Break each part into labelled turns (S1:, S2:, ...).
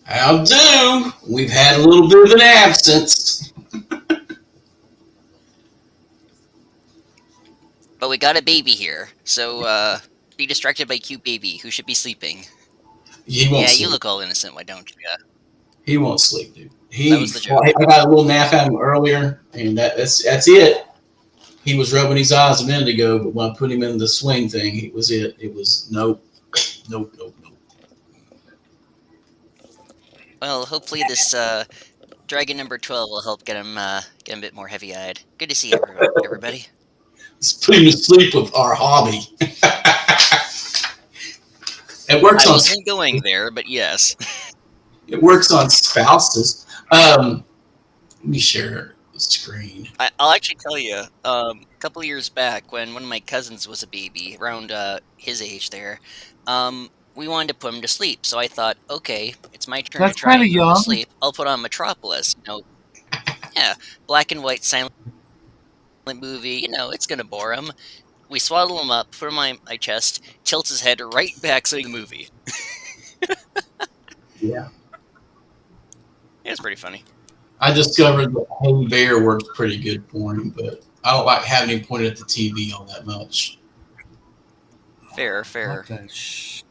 S1: How do? We've had a little bit of an absence.
S2: But we got a baby here, so be distracted by cute baby who should be sleeping.
S1: He won't
S2: Yeah, you
S1: sleep.
S2: look all innocent. Why don't you? Yeah,
S1: He won't sleep, dude.
S2: that was the
S1: I
S2: joke.
S1: got a little nap out of him earlier, and that's it. He was rubbing his eyes a minute ago, but when I put him in the swing thing, it was it. It was nope, nope, nope, nope.
S2: Well, hopefully this dragon number 12 will help get him a bit more heavy-eyed. Good to see everybody.
S1: Let's put him to sleep with our hobby. It works
S2: I
S1: on
S2: wasn't going there, but yes.
S1: spouses. Let me share the screen.
S2: I'll actually tell you, a couple years back when one of my cousins was a baby, around his age there, we wanted to put him to sleep. So I thought, okay, it's my turn to
S3: That's
S2: try
S3: kind
S2: and
S3: of
S2: put him to
S3: young.
S2: sleep. I'll put on Metropolis. Yeah, black and white silent movie. It's gonna bore him. We swaddle him up, put him on my chest, tilts his head right back so he can the movie.
S1: Yeah,
S2: It's pretty funny.
S1: I discovered that Hey Bear works pretty good for him, but I don't like having him pointed at the TV all that much.
S2: Fair,
S3: What
S2: fair.
S3: the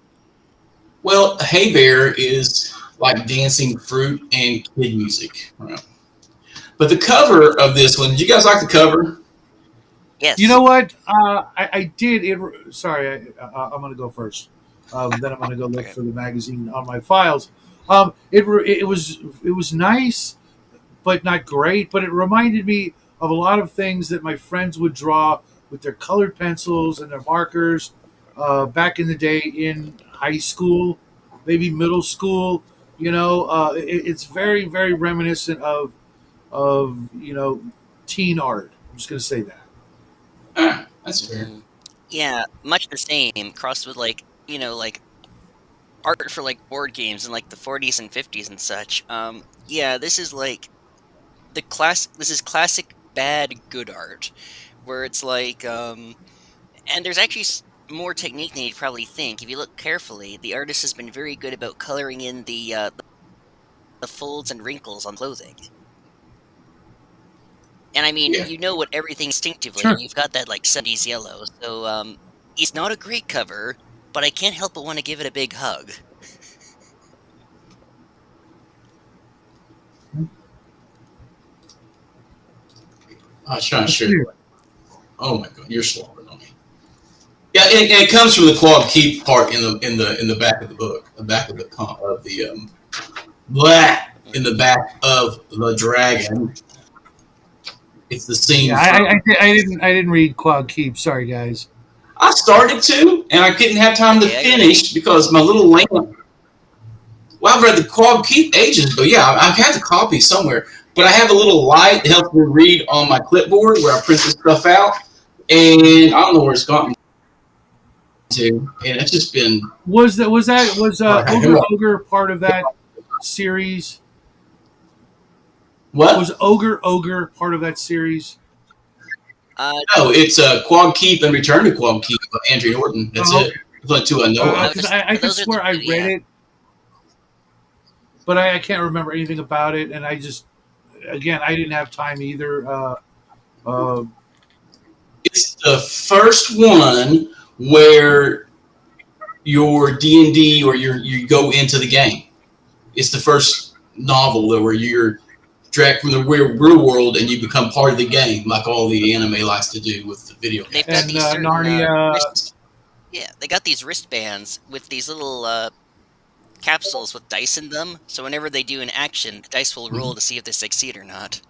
S1: Well, Hey Bear is like dancing fruit and kid music. Right? But the cover of this one, did you guys like the cover?
S3: You
S2: Yes.
S3: know what? I did. Sorry, I'm going to go first. Then I'm going to go look
S2: Okay.
S3: for the magazine on my files. It was nice, but not great. But it reminded me of a lot of things that my friends would draw with their colored pencils and their markers back in the day in high school, maybe middle school. It's very, very reminiscent of teen art. I'm just going to say that.
S1: That's fair.
S2: Yeah, much the same, crossed with like art for like board games in like the 40s and 50s and such. Yeah, this is like this is classic bad good art where it's like and there's actually more technique than you'd probably think. If you look carefully, the artist has been very good about coloring in the folds and wrinkles on clothing. And I mean,
S1: Yeah.
S2: you know what everything instinctively,
S3: Sure.
S2: you've got that like 70s yellow. So it's not a great cover, but I can't help but want to give it a big hug.
S1: I was trying to
S3: Let's
S1: share.
S3: hear it.
S1: Oh my god, you're slobbering on me. Yeah, and it comes from the quad keep part in the back of the book, the back of the blah, in the back of the dragon. It's the scene
S3: Yeah,
S1: from.
S3: I didn't read Quad Keep. Sorry, guys.
S1: I started to, and I couldn't have time to
S2: Okay, I read it.
S1: finish because my little lamp. Well, I've read the quad keep ages ago. Yeah, I've had the copy somewhere, but I have a little light that helps me read on my clipboard where I print this stuff out, and I don't know where it's gone to, and it's just been.
S3: Was
S1: All right,
S3: Ogre Ogre part of that series?
S1: what?
S3: Was Ogre part of that series?
S2: Uh,
S1: No, it's Quad Keep and Return to Quad Keep by Andrew Norton. That's
S3: Oh,
S1: it. It's only two I know of.
S3: because I could
S2: those are the
S3: swear I
S2: two,
S3: read
S2: yeah.
S3: it, but I can't remember anything about it, and again, I didn't have time either. Uh,
S1: It's the first one where your D&D or you go into the game. It's the first novel where you're dragged from the real world and you become part of the game, like all the anime likes to do with the video
S2: They've got
S1: games.
S3: and
S2: these certain
S3: Narnia.
S2: yeah, they got these wristbands with these little capsules with dice in them. So whenever they do an action, the dice will roll
S1: Mhm.
S2: to see if they succeed or not.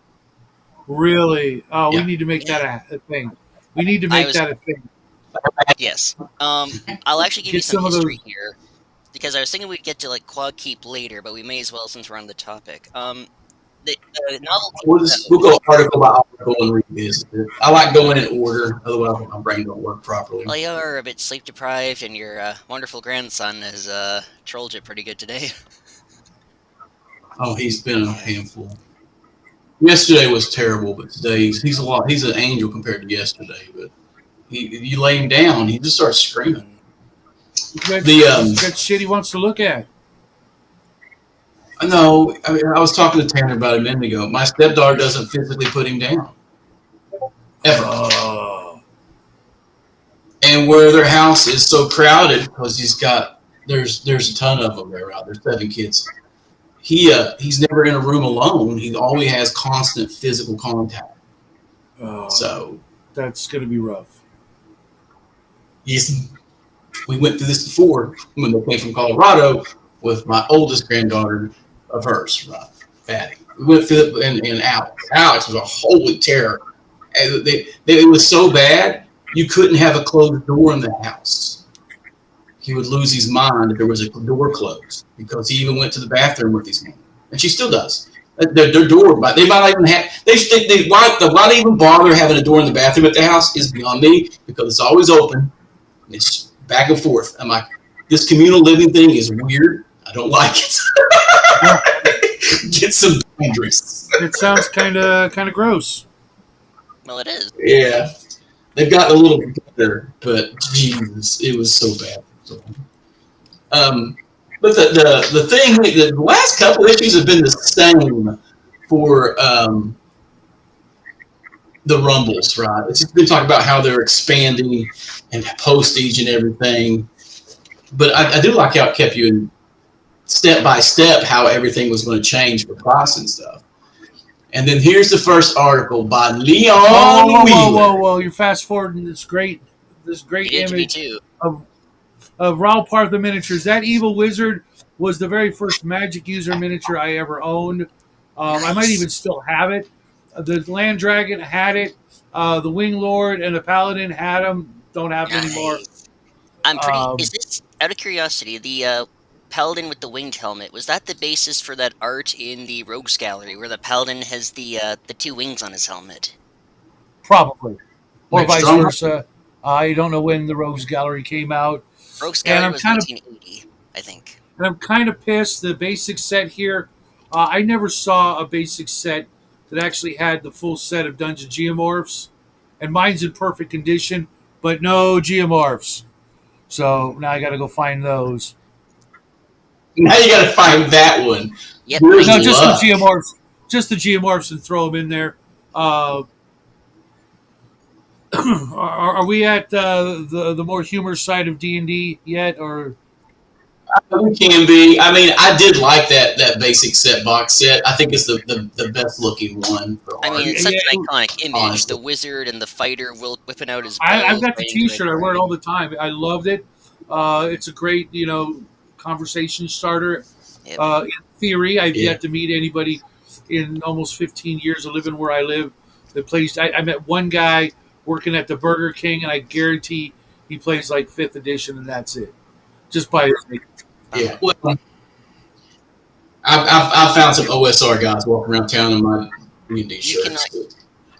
S3: Really? Oh, we
S1: Yeah.
S3: need to make
S2: Yeah,
S3: that a thing. We need to
S2: I
S3: make
S2: was
S3: that a thing.
S2: yes. I'll actually give you
S3: Get
S2: some
S3: some of those.
S2: history here because I was thinking we'd get to like Quad Keep later, but we may as well since we're on the topic. The novelty
S1: We'll go article by article and revisit it. I like going in order, otherwise my brain don't work properly.
S2: well, you are a bit sleep deprived, and your wonderful grandson has trolled you pretty good today.
S1: Oh, he's been a
S2: Yeah.
S1: handful. Yesterday was terrible, but today he's a lot. He's an angel compared to yesterday. But you lay him down, he just starts screaming.
S2: Mm.
S3: He's got,
S1: The
S3: he's got shit he wants to look at.
S1: No, I mean, I was talking to Tanner about a minute ago. My stepdaughter doesn't physically put him down ever,
S3: Oh,
S1: and where their house is so crowded because there's a ton of them there. Out there's 7 kids. He's never in a room alone. He always has constant physical contact.
S3: oh,
S1: So
S3: that's gonna be rough.
S1: yes, we went through this before when they came from Colorado with my oldest granddaughter of hers, right, Fatty. We went through it and Alex. Alex was a holy terror. And it was so bad you couldn't have a closed door in the house. He would lose his mind if there was a door closed because he even went to the bathroom with his hand, and she still does. Their door, they might not even have. Why they even bother having a door in the bathroom at the house is beyond me because it's always open. It's back and forth. I'm like, this communal living thing is weird. I don't like it.
S3: Yeah,
S1: Get some boundaries.
S3: it sounds kind of gross.
S2: Well, it is.
S1: Yeah, they've gotten a little better, but Jesus, it was so bad. So, but the thing, the last couple issues have been the same for the Rumbles, right? It's just been talking about how they're expanding and postage and everything. But I do like how it kept you in step by step how everything was going to change for price and stuff. And then here's the first article by Leon
S3: Whoa, whoa, whoa, whoa,
S1: Wheeler.
S3: whoa! You're fast forwarding this
S2: You
S3: great
S2: did to me
S3: image
S2: too.
S3: of Raul Partha miniatures. That evil wizard was the very first Magic user miniature I ever owned. I might even
S2: Nice.
S3: still have it. The Land Dragon had it. The Wing Lord and the Paladin had them. Don't have them anymore.
S2: Nice. I'm pretty. Is
S3: Um,
S2: this out of curiosity? The paladin with the winged helmet, was that the basis for that art in the Rogues Gallery, where the paladin has the 2 wings on his helmet?
S3: Probably, or
S1: Like
S3: vice
S1: Stronghold.
S3: versa. I don't know when the Rogues Gallery came out,
S2: Rogues
S3: and
S2: Gallery was 1980, I think.
S3: I'm kind of pissed. The basic set here, I never saw a basic set that actually had the full set of Dungeon Geomorphs, and mine's in perfect condition, but no Geomorphs. So now I got to go find those.
S1: Now you got to find that one.
S2: Yep,
S1: Good
S3: No,
S2: mine
S3: just
S2: too.
S3: the
S1: luck.
S3: Geomorphs, just the Geomorphs, and throw them in there. Uh, are we at the more humorous side of D&D yet, or
S1: We can be. I mean, I did like that basic set box set. I think it's the best looking one for
S2: I mean,
S1: art.
S2: it's such
S3: yeah,
S2: an iconic image. The
S1: Honestly,
S2: wizard and the fighter whipping out his
S3: I've
S2: bow,
S3: got the
S2: fighting to
S3: T-shirt. I wear it all
S2: victory.
S3: the time. I loved it. It's a great, conversation starter.
S2: Yep.
S3: In theory, I've
S1: yeah.
S3: yet to meet anybody in almost 15 years of living where I live that plays. I met one guy working at the Burger King, and I guarantee he plays like fifth edition, and that's it. Just by his name.
S1: Yeah.
S2: Bummer.
S1: Well, I've found some OSR guys walking around town in my D&D
S2: You cannot.
S1: shirts.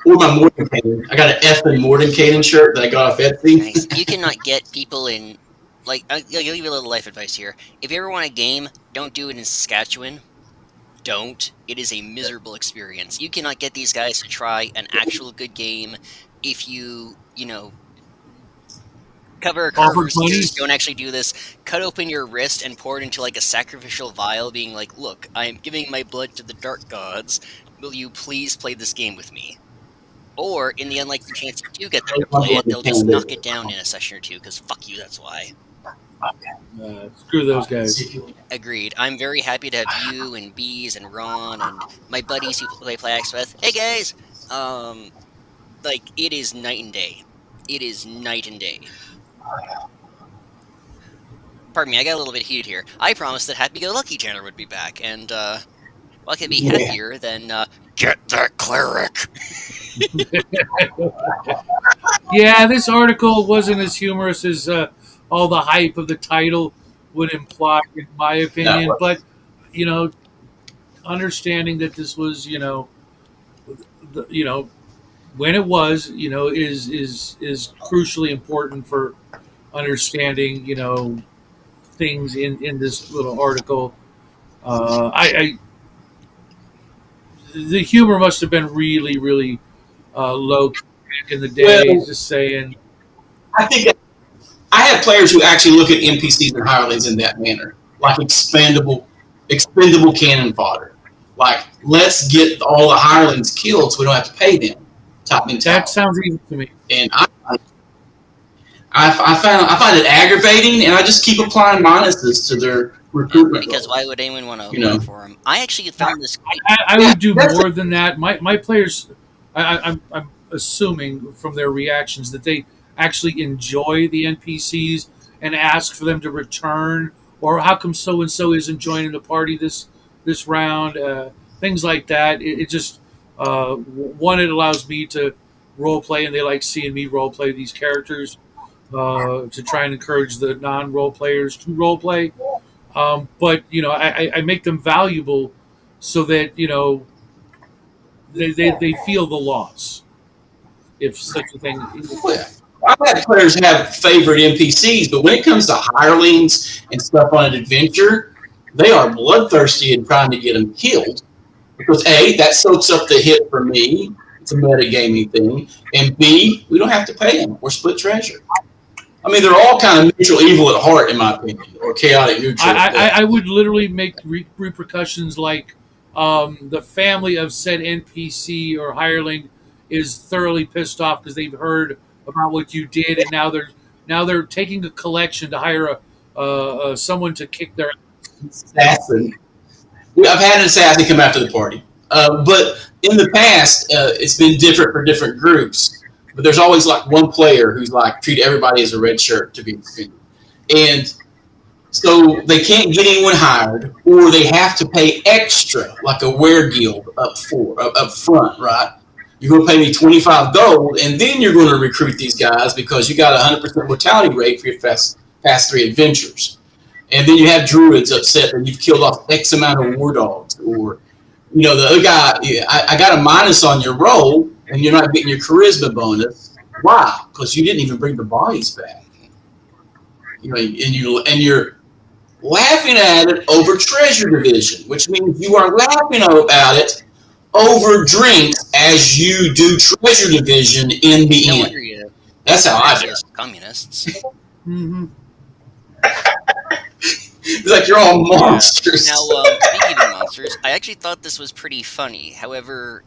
S1: Or my Mordenkainen. I got an F and Mordenkainen shirt that I got off Etsy.
S2: Nice. You cannot get people in. Like, I'll give you a little life advice here. If you ever want a game, don't do it in Saskatchewan. Don't. It is a miserable experience. You cannot get these guys to try an actual good game if you cover a
S3: Offered
S2: curver's
S3: money.
S2: ears, don't actually do this, cut open your wrist and pour it into like a sacrificial vial, being like, look, I am giving my blood to the dark gods. Will you please play this game with me? Or, in the unlikely chance you do get them to play it, they'll just knock it down in a session or two, because fuck you, that's why.
S3: Screw those guys.
S2: Agreed. I'm very happy to have you and Bees and Ron and my buddies who play Playax with. Hey guys! Like, it is night and day. It is night and day. Pardon me, I got a little bit heated here. I promised that Happy Go Lucky Tanner would be back, and, what could be
S1: Yeah.
S2: happier than, get that cleric!
S3: Yeah, this article wasn't as humorous as all the hype of the title would imply, in my opinion.
S1: No.
S3: But you know, understanding that this was, when it was, is crucially important for understanding, things in this little article. I the humor must have been really, really low back in the day.
S1: Well,
S3: Just saying,
S1: I think I have players who actually look at NPCs and hirelings in that manner, like expandable. expendable cannon fodder. Like, let's get all the hirelings killed so we don't have to pay them. Type
S3: That
S1: mentality.
S3: sounds evil to me.
S1: And I find it aggravating, and I just keep applying minuses to their recruitment
S2: Because why
S1: goals.
S2: would anyone want to
S1: You know,
S2: work for him? I actually found this quite.
S3: I
S1: yeah,
S3: would do
S1: that's
S3: more than that. My players, I'm assuming from their reactions that they actually enjoy the NPCs and ask for them to return, or how come so and so isn't joining the party this round? Things like that. It just one, it allows me to role play, and they like seeing me role play these characters to try and encourage the non role players to role play. But I make them valuable so that they feel the loss if such a thing.
S1: well, I've had players have favorite NPCs, but when it comes to hirelings and stuff on an adventure, they are bloodthirsty in trying to get them killed because A, that soaks up the hit for me. It's a metagaming thing, and B, we don't have to pay them. We're split treasure. I mean, they're all kind of neutral evil at heart, in my opinion, or chaotic neutral at
S3: I
S1: best.
S3: would literally make repercussions like the family of said NPC or hireling is thoroughly pissed off because they've heard about what you did, and now they're taking a collection to hire someone to kick their.
S1: Assassin. I've had an assassin come after the party, but in the past, it's been different for different groups. But there's always like one player who's like treat everybody as a red shirt to be extended, and so they can't get anyone hired, or they have to pay extra, like a wear guild up front, right? You're going to pay me 25 gold, and then you're going to recruit these guys because you got a 100% mortality rate for your past three adventures. And then you have druids upset that you've killed off X amount of war dogs, or the other guy. Yeah, I got a minus on your roll, and you're not getting your charisma bonus. Why? Because you didn't even bring the bodies back. And you're laughing at it over treasure division, which means you are laughing about it over drinks as you do treasure division in
S2: It's no
S1: the
S2: wonder
S1: end.
S2: you
S1: That's how I do it.
S2: exist, communists.
S3: Mhm.
S1: It's like you're all
S2: Yeah.
S1: monsters.
S2: Now, speaking of monsters, I actually thought this was pretty funny. However,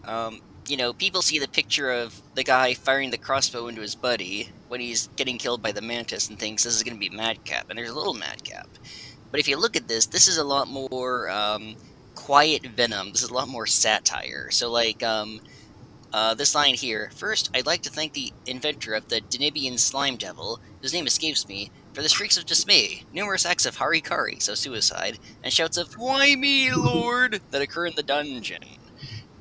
S2: people see the picture of the guy firing the crossbow into his buddy when he's getting killed by the mantis and thinks this is going to be madcap, and there's a little madcap. But if you look at this is a lot more quiet venom. This is a lot more satire. So, like, this line here. First, I'd like to thank the inventor of the Danibian slime devil, whose name escapes me, for the shrieks of dismay, numerous acts of harikari, so suicide, and shouts of "Why me, Lord?" that occur in the dungeon.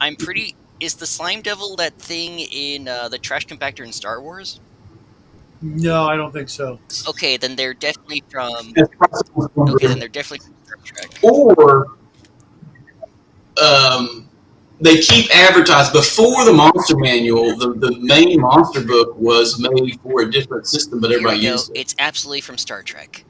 S2: I'm pretty. Is the slime devil that thing in the trash compactor in Star Wars?
S3: No, I don't think so.
S2: Okay, then they're definitely from.
S1: That's possible.
S2: Okay, then they're definitely from Star Trek.
S1: Or um, they keep advertised before the monster manual. The main monster book was made for a different system, but
S2: Here we
S1: everybody
S2: go.
S1: used it.
S2: It's absolutely from Star Trek.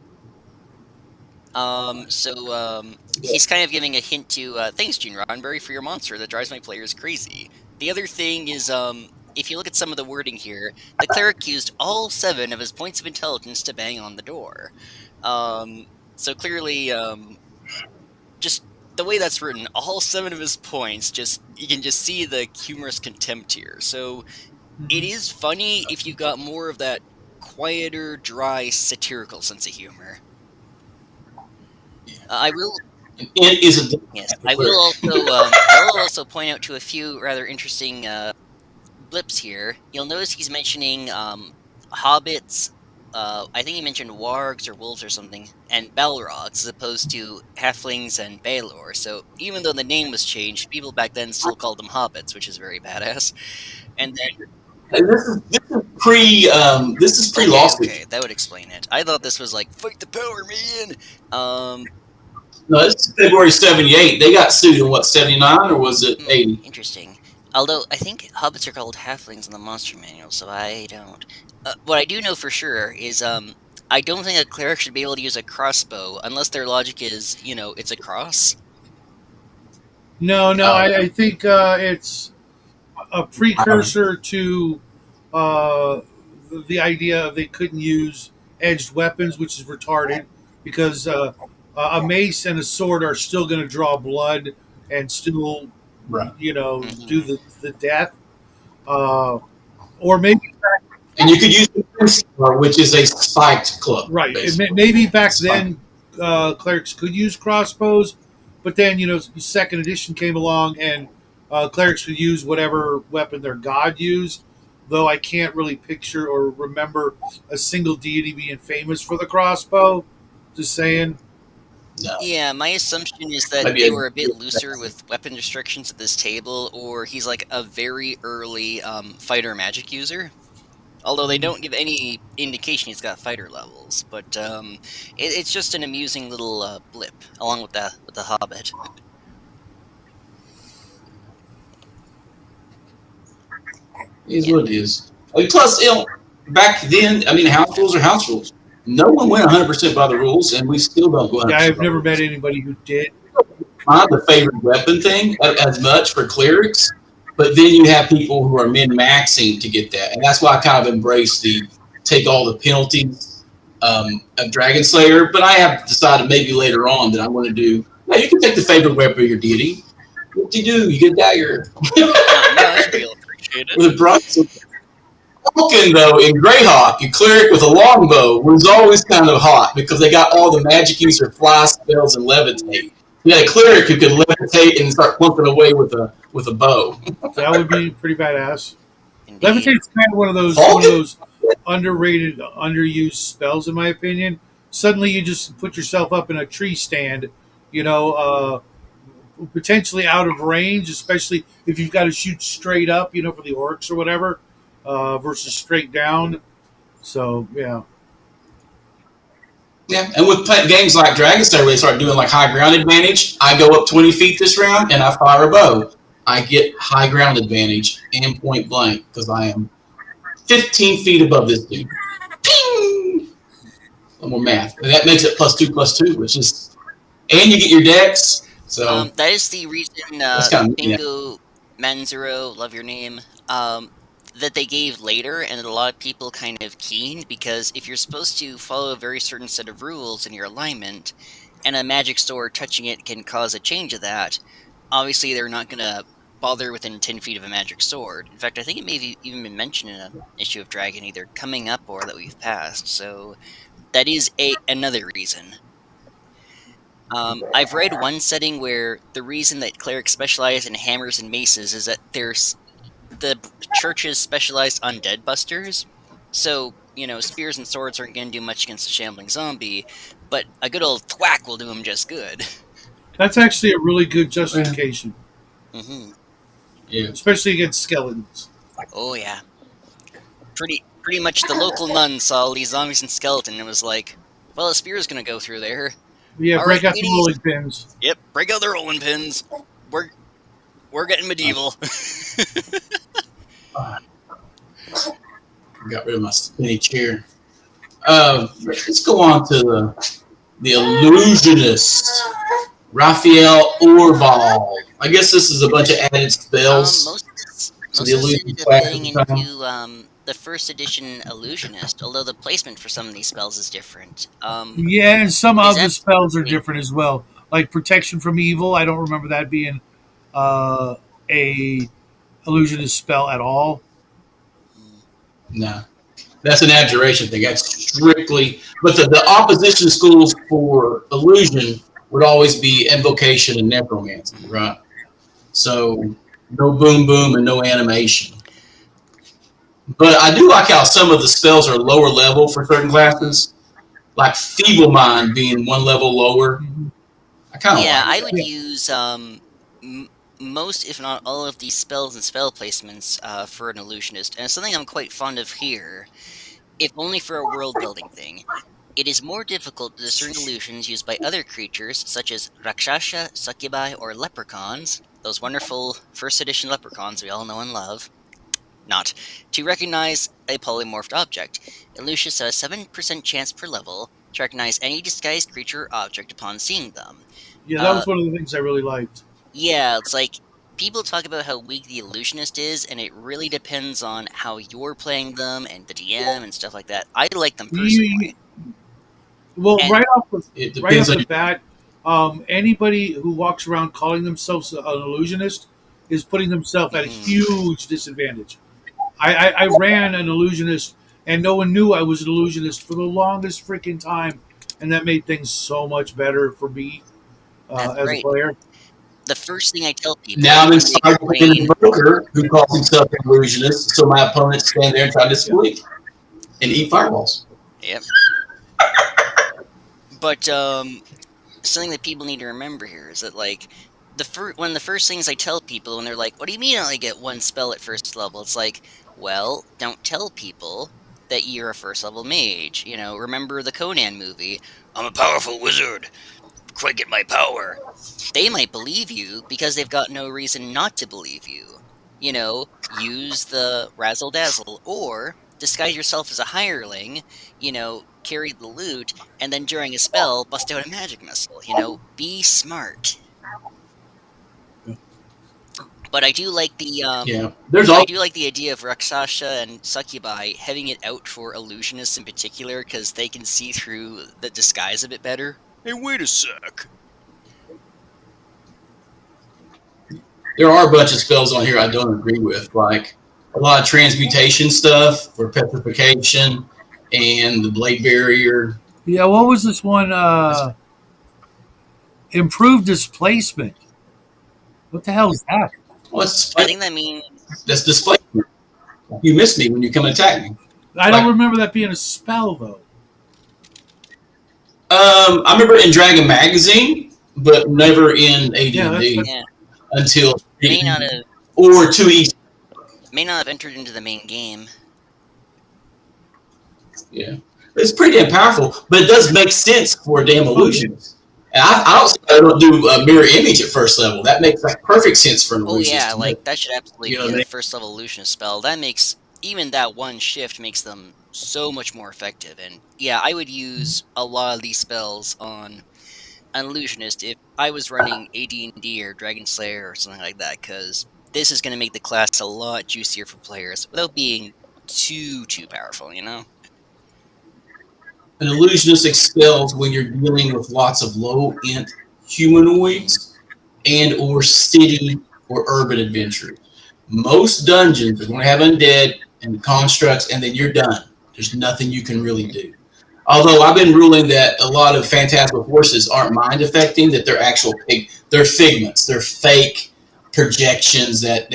S2: So
S1: Yeah.
S2: he's kind of giving a hint to thanks, Gene Roddenberry, for your monster that drives my players crazy. The other thing is, if you look at some of the wording here, the cleric used all 7 of his points of intelligence to bang on the door. So clearly, just the way that's written, all 7 of his points, just you can just see the humorous contempt here. So it
S3: Mhm.
S2: is funny if you've got more of that quieter, dry, satirical sense of humor. I will
S1: It is a
S2: Yes, I will also point out to a few rather interesting blips here. You'll notice he's mentioning hobbits. I think he mentioned wargs or wolves or something, and balrogs as opposed to halflings and Baelor. So even though the name was changed, people back then still called them hobbits, which is very badass. And then
S1: this is pre
S2: okay,
S1: lawsuit.
S2: okay, that would explain it. I thought this was like fight the power, man.
S1: No, it's February '78. They got sued in what '79 or was it '80?
S2: Interesting. Although I think hobbits are called halflings in the monster manual, so I don't. What I do know for sure is I don't think a cleric should be able to use a crossbow unless their logic is, it's a cross.
S3: No,
S1: Oh,
S3: I think it's a precursor to uh, the idea of they couldn't use edged weapons, which is retarded because A mace and a sword are still going to draw blood and still,
S1: Right.
S3: do
S2: Hmm.
S3: the death. Uh, or maybe
S1: And you could use the Prince Star, which is a spiked club,
S3: right,
S1: basically.
S3: maybe back
S1: Spiked.
S3: then clerics could use crossbows, but then second edition came along and clerics could use whatever weapon their god used. Though I can't really picture or remember a single deity being famous for the crossbow. Just saying.
S1: No,
S2: Yeah, my assumption is that
S1: maybe
S2: they
S1: a
S2: were a bit looser with weapon restrictions at this table, or he's like a very early fighter magic user. Although they don't give any indication he's got fighter levels, but it's just an amusing little blip along with the Hobbit.
S1: is
S2: Yeah.
S1: what it is. And plus, back then, I mean, house rules are house rules. No one went 100% by the rules, and we still don't go
S3: Yeah,
S1: 100%
S3: I've
S1: by the
S3: never met
S1: rules.
S3: anybody who did.
S1: Not the favorite weapon thing as much for clerics, but then you have people who are min maxing to get that, and that's why I kind of embrace the take all the penalties of Dragon Slayer. But I have decided maybe later on that I'm going to do. Yeah, you can take the favorite weapon of your deity. What do? You get a dagger
S2: Not much, but you'll appreciate it.
S1: with a bronze. Falcon, though, in Greyhawk, a cleric with a longbow was always kind of hot because they got all the magic user fly spells and levitate. You had a cleric who could levitate and start plumping away with a bow.
S3: That would be pretty badass.
S2: Indeed.
S3: Levitate's kind of one of
S1: Falcon?
S3: those underrated, underused spells, in my opinion. Suddenly, you just put yourself up in a tree stand, you know, potentially out of range, especially if you've got to shoot straight up, for the orcs or whatever, versus straight down. So yeah,
S1: Yeah, and with games like Dragon Slayer, where they start doing like high ground advantage, I go up 20 feet this round and I fire a bow. I get high ground advantage and point blank because I am 15 feet above this dude. Ping! No more math. And that makes it +2/+2, which is, and you get your decks. So
S2: That is the reason
S1: that's kind of, yeah.
S2: Bingo Manzuro, love your name, that they gave later, and a lot of people kind of keened because if you're supposed to follow a very certain set of rules in your alignment, and a magic sword touching it can cause a change of that, obviously they're not going to bother within 10 feet of a magic sword. In fact, I think it may have even been mentioned in an issue of Dragon, either coming up or that we've passed. So that is another reason. I've read one setting where the reason that clerics specialize in hammers and maces is that the churches specialized on dead busters. So, spears and swords aren't going to do much against a shambling zombie, but a good old thwack will do them just good.
S3: that's actually a really good justification,
S2: Hmm.
S1: Yeah.
S3: especially against skeletons.
S2: Oh yeah, pretty much the local nun saw all these zombies and skeleton and was like, "Well, a spear's going to go through there.
S3: Yeah,
S2: All right,
S3: break out the
S2: ladies.
S3: rolling pins.
S2: Yep, break out the rolling pins. We're we're getting medieval."
S1: Got rid of my spinny chair. Let's go on to the illusionist, Raphael Orbal. I guess this is a bunch of added spells
S2: Most of this
S1: to the
S2: most of this
S1: illusion
S2: ended up
S1: class at
S2: getting
S1: the time.
S2: into the first edition illusionist, although the placement for some of these spells is different.
S3: Yeah, and some
S2: It is
S3: of the spells are
S2: absolutely.
S3: different as well. Like protection from evil. I don't remember that being uh, a illusionist spell at all.
S2: Mm,
S1: No, that's an abjuration thing. That's strictly, but the opposition schools for illusion would always be invocation and necromancy,
S2: mhm.
S1: right? So no boom boom and no animation. But I do like how some of the spells are lower level for certain
S2: Mhm.
S1: classes, like Feeble Mind being one level lower.
S3: Mhm.
S1: I kind of
S2: Yeah,
S1: like
S2: I
S1: that.
S2: would
S3: Yeah,
S2: use m- most, if not all, of these spells and spell placements for an illusionist, and it's something I'm quite fond of here, if only for a world building thing. It is more difficult to discern illusions used by other creatures, such as Rakshasa, Succubi, or leprechauns, those wonderful first edition leprechauns we all know and love, not to recognize a polymorphed object. Illusions have a 7% chance per level to recognize any disguised creature or object upon seeing them.
S3: yeah, that
S2: Uh,
S3: was one of the things I really liked.
S2: yeah, it's like people talk about how weak the illusionist is, and it really depends on how you're playing them and the DM and stuff like that. I like them
S3: You,
S2: personally.
S3: Well,
S2: And
S1: It
S3: right
S1: depends
S3: off
S1: on
S3: the bat, anybody who walks around calling themselves an illusionist is putting themselves at a
S2: mhm,
S3: huge disadvantage. I ran an illusionist, and no one knew I was an illusionist for the longest freaking time, and that made things so much better for me
S2: that's
S3: as a
S2: right.
S3: player.
S2: The first thing I tell
S1: now.
S2: people
S1: I'm
S2: when they
S1: inside an
S2: explain,
S1: invoker who calls himself an illusionist, so my opponents stand there and try to
S3: Yeah.
S1: sleep and eat fireballs.
S2: yep. But something that people need to remember here is that like one of the first things I tell people when they're like, "What do you mean I only get one spell at first level?" It's like, well, don't tell people that you're a first level mage. You know, remember the Conan movie? I'm a powerful wizard. Quite get my power. They might believe you because they've got no reason not to believe you. You know, use the razzle dazzle or disguise yourself as a hireling, carry the loot, and then during a spell, bust out a magic missile. Be smart. But
S1: Yeah, there's
S2: I
S1: all.
S2: do like the idea of Rakshasa and Succubi having it out for illusionists in particular because they can see through the disguise a bit better. Hey, wait a sec.
S1: There are a bunch of spells on here I don't agree with, like a lot of transmutation stuff for petrification and the blade barrier.
S3: Yeah, what was this one?
S1: That's,
S3: Improved displacement. What the hell is that?
S1: well, that's
S2: I
S1: display.
S2: think that means
S1: That's displacement. You miss me when you come attack me.
S3: I don't
S1: Like,
S3: remember that being a spell though.
S1: I remember in Dragon Magazine, but never in
S3: Yeah,
S1: AD&D
S2: yeah,
S1: until
S2: may not have
S1: or 2E.
S2: may not have entered into the main game.
S1: Yeah, it's pretty damn powerful, but it does make sense for a damn
S3: oh yeah.
S1: illusionist. And I don't do a mirror image at first level. That makes like perfect sense for an
S2: Oh
S1: illusionist
S2: yeah,
S1: to me.
S2: like that should absolutely
S1: You know
S2: be
S1: what I
S2: a
S1: mean?
S2: first level illusionist spell. That makes even that one shift makes them so much more effective. And yeah, I would use a lot of these spells on an illusionist if I was running AD&D or Dragon Slayer or something like that, because this is going to make the class a lot juicier for players without being too powerful.
S1: An illusionist excels when you're dealing with lots of low int
S2: Mm,
S1: humanoids and or city or urban adventurers. Most dungeons are going to have undead and constructs, and then you're done. There's nothing you can really do. Although I've been ruling that a lot of phantasmal forces aren't mind affecting, that they're they're figments, they're fake projections that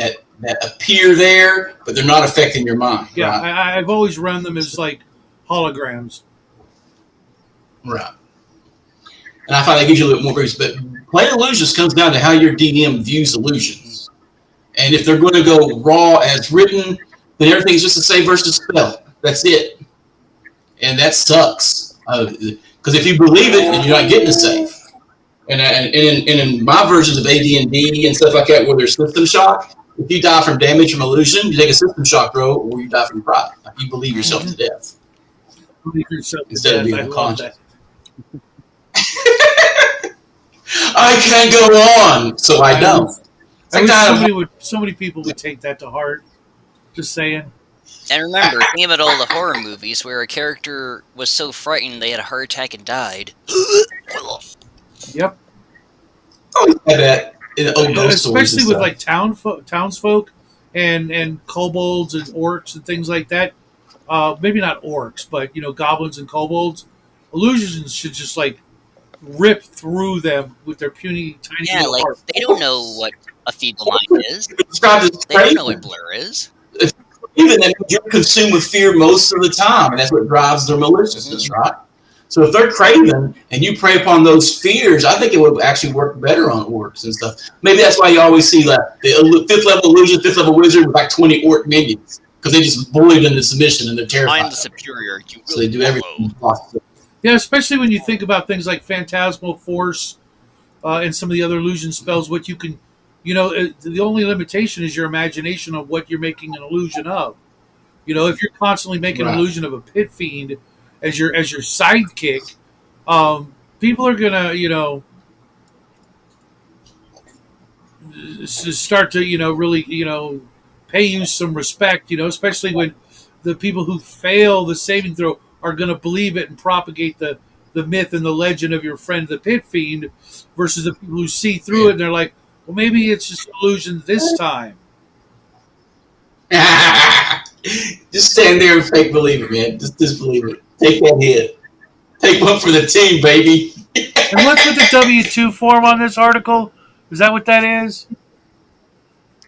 S1: appear there, but they're not affecting your mind.
S3: Yeah,
S1: Right,
S3: I've always run them as like holograms.
S1: right. And I find that gives you a little more boost. But playing illusions comes down to how your DM views
S2: mhm.
S1: illusions. And if they're going to go raw as written, then everything's just a save versus spell. That's it. And that sucks. Because if you believe it, then you're not getting a save. And in my versions of AD&D and stuff like that, where there's system shock, if you die from damage from illusion, you take a system shock roll, or you die from pride. Like you believe yourself
S2: Right.
S1: to death
S3: Believe yourself to
S1: instead of
S3: death.
S1: being
S3: I love
S1: unconscious.
S3: that.
S1: I can't go on, so I
S3: I
S1: don't.
S3: wish
S1: It's
S3: I
S1: like
S3: wish
S1: that.
S3: so many people would take that to heart. Just saying.
S2: And remember, think about all the horror movies where a character was so frightened they had a heart attack and died.
S3: Yep.
S1: Always had that in the old ghost stories and
S3: Especially with
S1: stuff.
S3: like townsfolk and kobolds and orcs and things like that. Maybe not orcs, but goblins and kobolds. Illusions should just like rip through them with their puny, tiny
S2: Yeah,
S3: little
S2: like
S3: heart.
S2: they don't know what a feeble mind is.
S1: Described as
S2: They don't know what
S1: craven.
S2: blur is.
S1: Even that means you're consumed with fear most of the time, and that's what drives their maliciousness,
S2: Hmm.
S1: right? So if they're craven and you prey upon those fears, I think it would actually work better on orcs and stuff. Maybe that's why you always see like the fifth level illusion, fifth level wizard with like 20 orc minions because they just bully them into submission and they're
S2: I am
S1: terrified
S2: the
S1: of them.
S2: superior. You
S1: So
S2: will
S1: they do
S2: follow.
S1: everything possible.
S3: Yeah, especially when you think about things like phantasmal force and some of the other illusion spells. What you can, the only limitation is your imagination of what you're making an illusion of. If you're constantly making an
S1: Right.
S3: illusion of a pit fiend as your sidekick, people are gonna start to really pay you some respect. Especially when the people who fail the saving throw are gonna believe it and propagate the myth and the legend of your friend the pit fiend versus the people who see through it and they're like, well, maybe it's just an illusion this time.
S1: Just stand there and fake believe it, man. Just disbelieve it. Take that hit. Take one for the team, baby.
S3: And what's with the W2 form on this article? Is that what that is?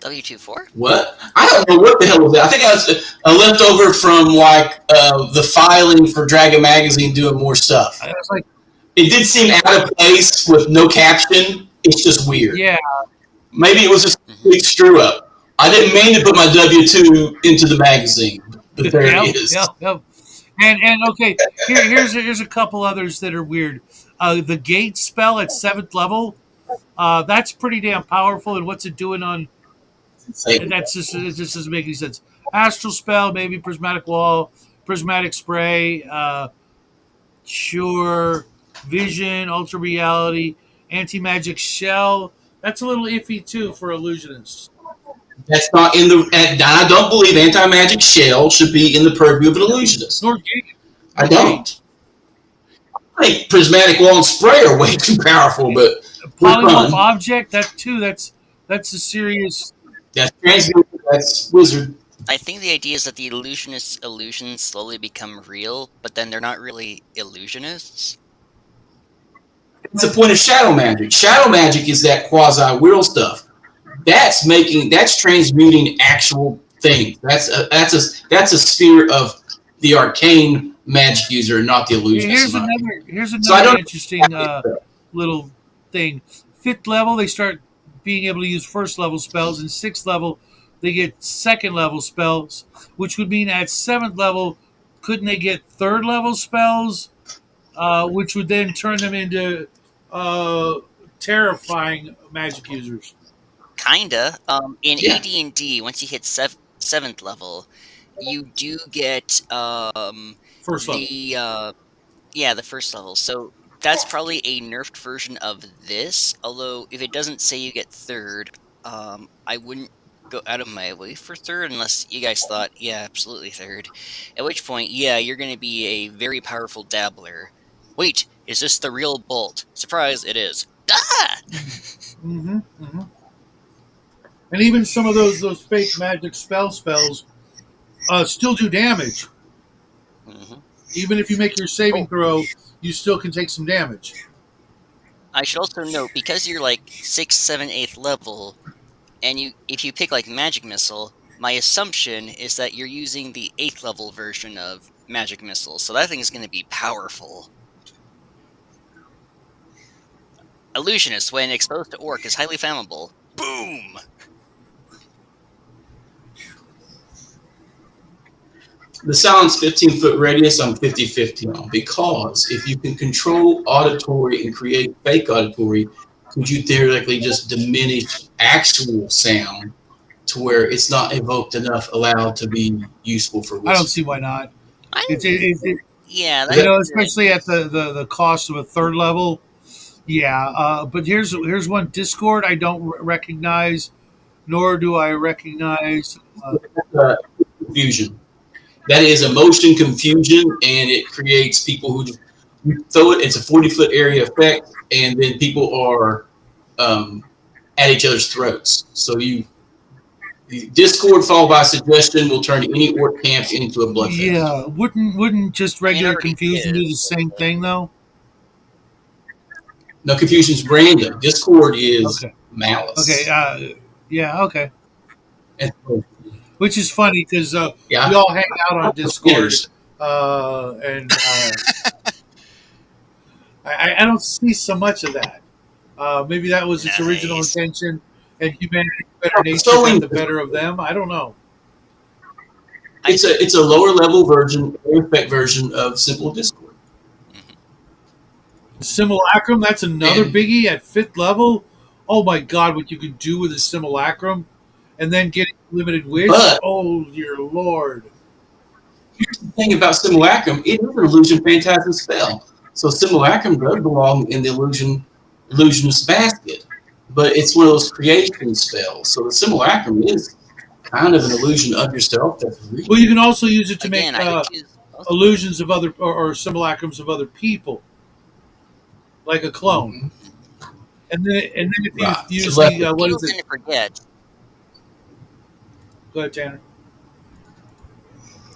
S2: W24?
S1: What? I don't know what the hell was that. I think I was a leftover from like the filing for Dragon Magazine doing more stuff.
S3: I was like,
S1: It did seem out of place with no caption. It's just weird.
S3: yeah.
S1: Maybe it was just a big screw up. I didn't mean to put my W2 into the magazine, but there it is.
S3: Yep. And okay, here's a couple others that are weird. The gate spell at 7th level, that's pretty damn powerful. And what's it doing on? It just doesn't make any sense. Astral spell, maybe prismatic wall, prismatic spray, sure, vision, ultra reality, anti magic shell. That's a little iffy too for illusionists.
S1: That's not in the. And I don't believe anti-magic shell should be in the purview of an illusionist.
S3: Nor gate.
S1: I don't. I think prismatic wall and spray are way too powerful, but
S3: Polymorph object, that too. That's a serious.
S1: That's transmuted. That's wizard.
S2: I think the idea is that the illusionists' illusions slowly become real, but then they're not really illusionists.
S1: That's the point of shadow magic. Shadow magic is that quasi-real stuff. That's transmuting actual things. That's a sphere of the arcane magic user, not the illusionist.
S3: Here's another interesting little thing. 5th level, they start being able to use 1st level spells, and 6th level, they get 2nd level spells, which would mean at 7th level, couldn't they get 3rd level spells, which would then turn them into terrifying magic users.
S2: Kinda. In AD&D, once you hit 7th level, you do get
S3: First level.
S2: The first level. So that's probably a nerfed version of this. Although if it doesn't say you get 3rd, I wouldn't go out of my way for 3rd unless you guys thought, yeah, absolutely 3rd. At which point, yeah, you're going to be a very powerful dabbler. Wait, is this the real bolt? Surprise, it is. Ah!
S3: Mm-hmm. And even some of those fake magic spells still do damage.
S2: Mm-hmm.
S3: Even if you make your saving throw, you still can take some damage.
S2: I should also note, because you're like 6th, 7th, 8th level, and if you pick like Magic Missile, my assumption is that you're using the 8th level version of Magic Missile, so that thing is going to be powerful. Illusionist, when exposed to orc, is highly flammable. Boom!
S1: The silence 15-foot radius I'm 50-50 on, because if you can control auditory and create fake auditory, could you theoretically just diminish actual sound to where it's not evoked enough allowed to be useful for wizards?
S3: I don't see why not.
S2: Yeah,
S3: especially at the cost of a 3rd level. Yeah, but here's one. Discord I don't recognize, nor do I recognize
S1: confusion. That is emotion confusion, and it creates people who throw it. It's a 40-foot area effect, and then people are at each other's throats. So Discord followed by suggestion will turn any orc camp into a bloodfest.
S3: Yeah, wouldn't just regular confusion do the same thing though?
S1: No, confusion's random. Discord is malice.
S3: Okay. Okay.
S1: And
S3: which is funny because we all hang out on Discord, and I don't see so much of that. Maybe that was its original intention, and humanity's better nature got the better of them. I don't know.
S1: It's a lower level version, effect version of simple Discord.
S3: Simulacrum, that's another biggie at 5th level. Oh my God, what you could do with a simulacrum, and then getting limited wish. Oh dear Lord!
S1: Here's the thing about simulacrum: it is an illusion phantasm spell. So simulacrum does belong in the illusionist basket, but it's one of those creation spells. So the simulacrum is kind of an illusion of yourself. That's real.
S3: Well, you can also use it to make illusions of other or simulacrums of other people. like a clone.
S1: Mhm.
S3: And then if you
S1: Right.
S3: use the
S1: Telepathy.
S3: what
S2: People
S3: is it?
S2: tend to forget.
S3: Go ahead, Tanner.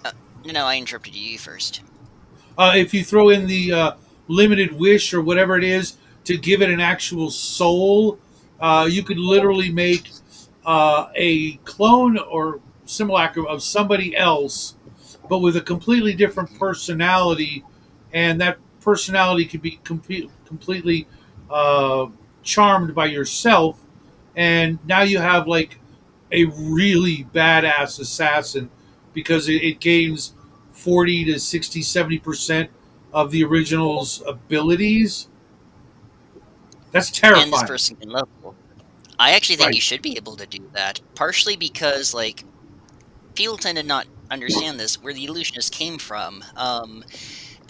S2: Uh, no, I interrupted you first.
S3: If you throw in the limited wish or whatever it is to give it an actual soul, you could literally make a clone or simulacrum of somebody else, but with a completely different
S2: Hmm.
S3: personality, and that personality could be completely uh, charmed by yourself, and now you have like a really badass assassin because it gains 40 to 60, 70% of the original's abilities. That's
S2: And this
S3: terrifying.
S2: person can level. I actually think
S3: Right.
S2: you should be able to do that, partially because like people tend to not understand this, where the illusionist came from.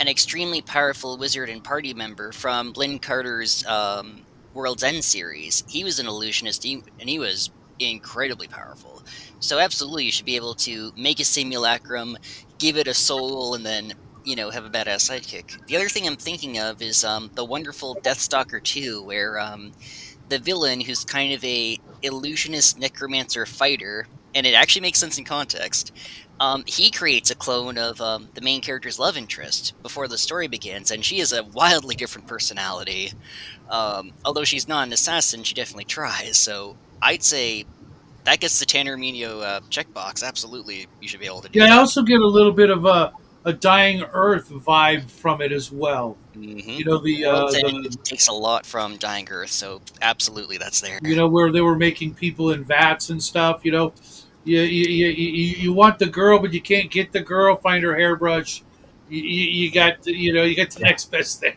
S2: An extremely powerful wizard and party member from Lynn Carter's World's End series. He was an illusionist, and he was incredibly powerful. So absolutely, you should be able to make a simulacrum, give it a soul, and then have a badass sidekick. The other thing I'm thinking of is the wonderful Deathstalker 2, where the villain, who's kind of a illusionist necromancer fighter, and it actually makes sense in context. He creates a clone of the main character's love interest before the story begins, and she is a wildly different personality. Although she's not an assassin, she definitely tries. So I'd say that gets the Tanner Minio checkbox. Absolutely, you should be able to do
S3: Yeah, I
S2: that.
S3: also get a little bit of a dying Earth vibe from it as well.
S2: Hmm.
S3: You know the
S2: World's End
S3: the
S2: takes a lot from Dying Earth, so absolutely that's there.
S3: where they were making people in vats and stuff. You want the girl, but you can't get the girl. Find her hairbrush. You got you get the next best thing.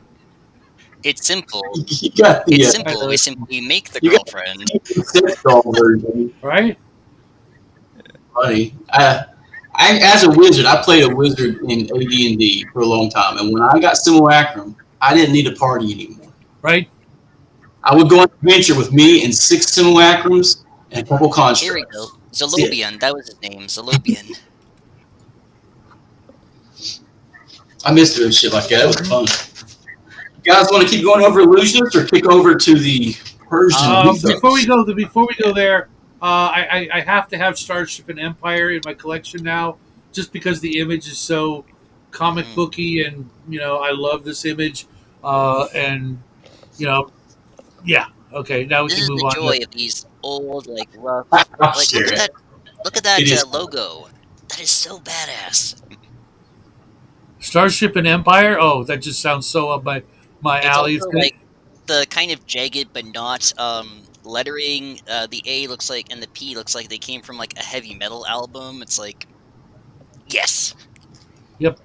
S2: It's simple.
S1: You got
S2: It's
S1: the
S3: I
S2: simple. We
S3: know,
S2: simply make the
S1: you got
S2: girlfriend.
S1: the sex doll version.
S3: right?
S1: Funny. As a wizard, I played a wizard in AD&D for a long time, and when I got simulacrum, I didn't need a party anymore.
S3: Right?
S1: I would go on an adventure with me and 6 simulacrums and a couple
S2: Here we go.
S1: constructs. That's it.
S2: Zolobian. That was his name. Zolobian.
S1: I miss doing shit like that. It was
S3: Mhm.
S1: fun. You guys want to keep going over illusions or kick over to the Persian
S3: Before we
S1: mythos?
S3: go there, I have to have Starship and Empire in my collection now, just because the image is so comic
S2: Mhm.
S3: booky, and I love this image, and you know, yeah. Okay, now we
S2: This
S3: can
S2: is
S3: move
S2: the
S3: on
S2: joy
S3: to
S2: of these old, like rough.
S1: I'm
S2: Like, look at
S1: serious.
S2: that! Look at
S1: It
S2: that
S1: is fun.
S2: logo. That is so badass.
S3: Starship and Empire. Oh, that just sounds so up my
S2: It's
S3: alley. It's
S2: also
S3: gonna,
S2: like the kind of jagged but not lettering. The A looks like, and the P looks like they came from like a heavy metal album. It's like, yes.
S3: yep.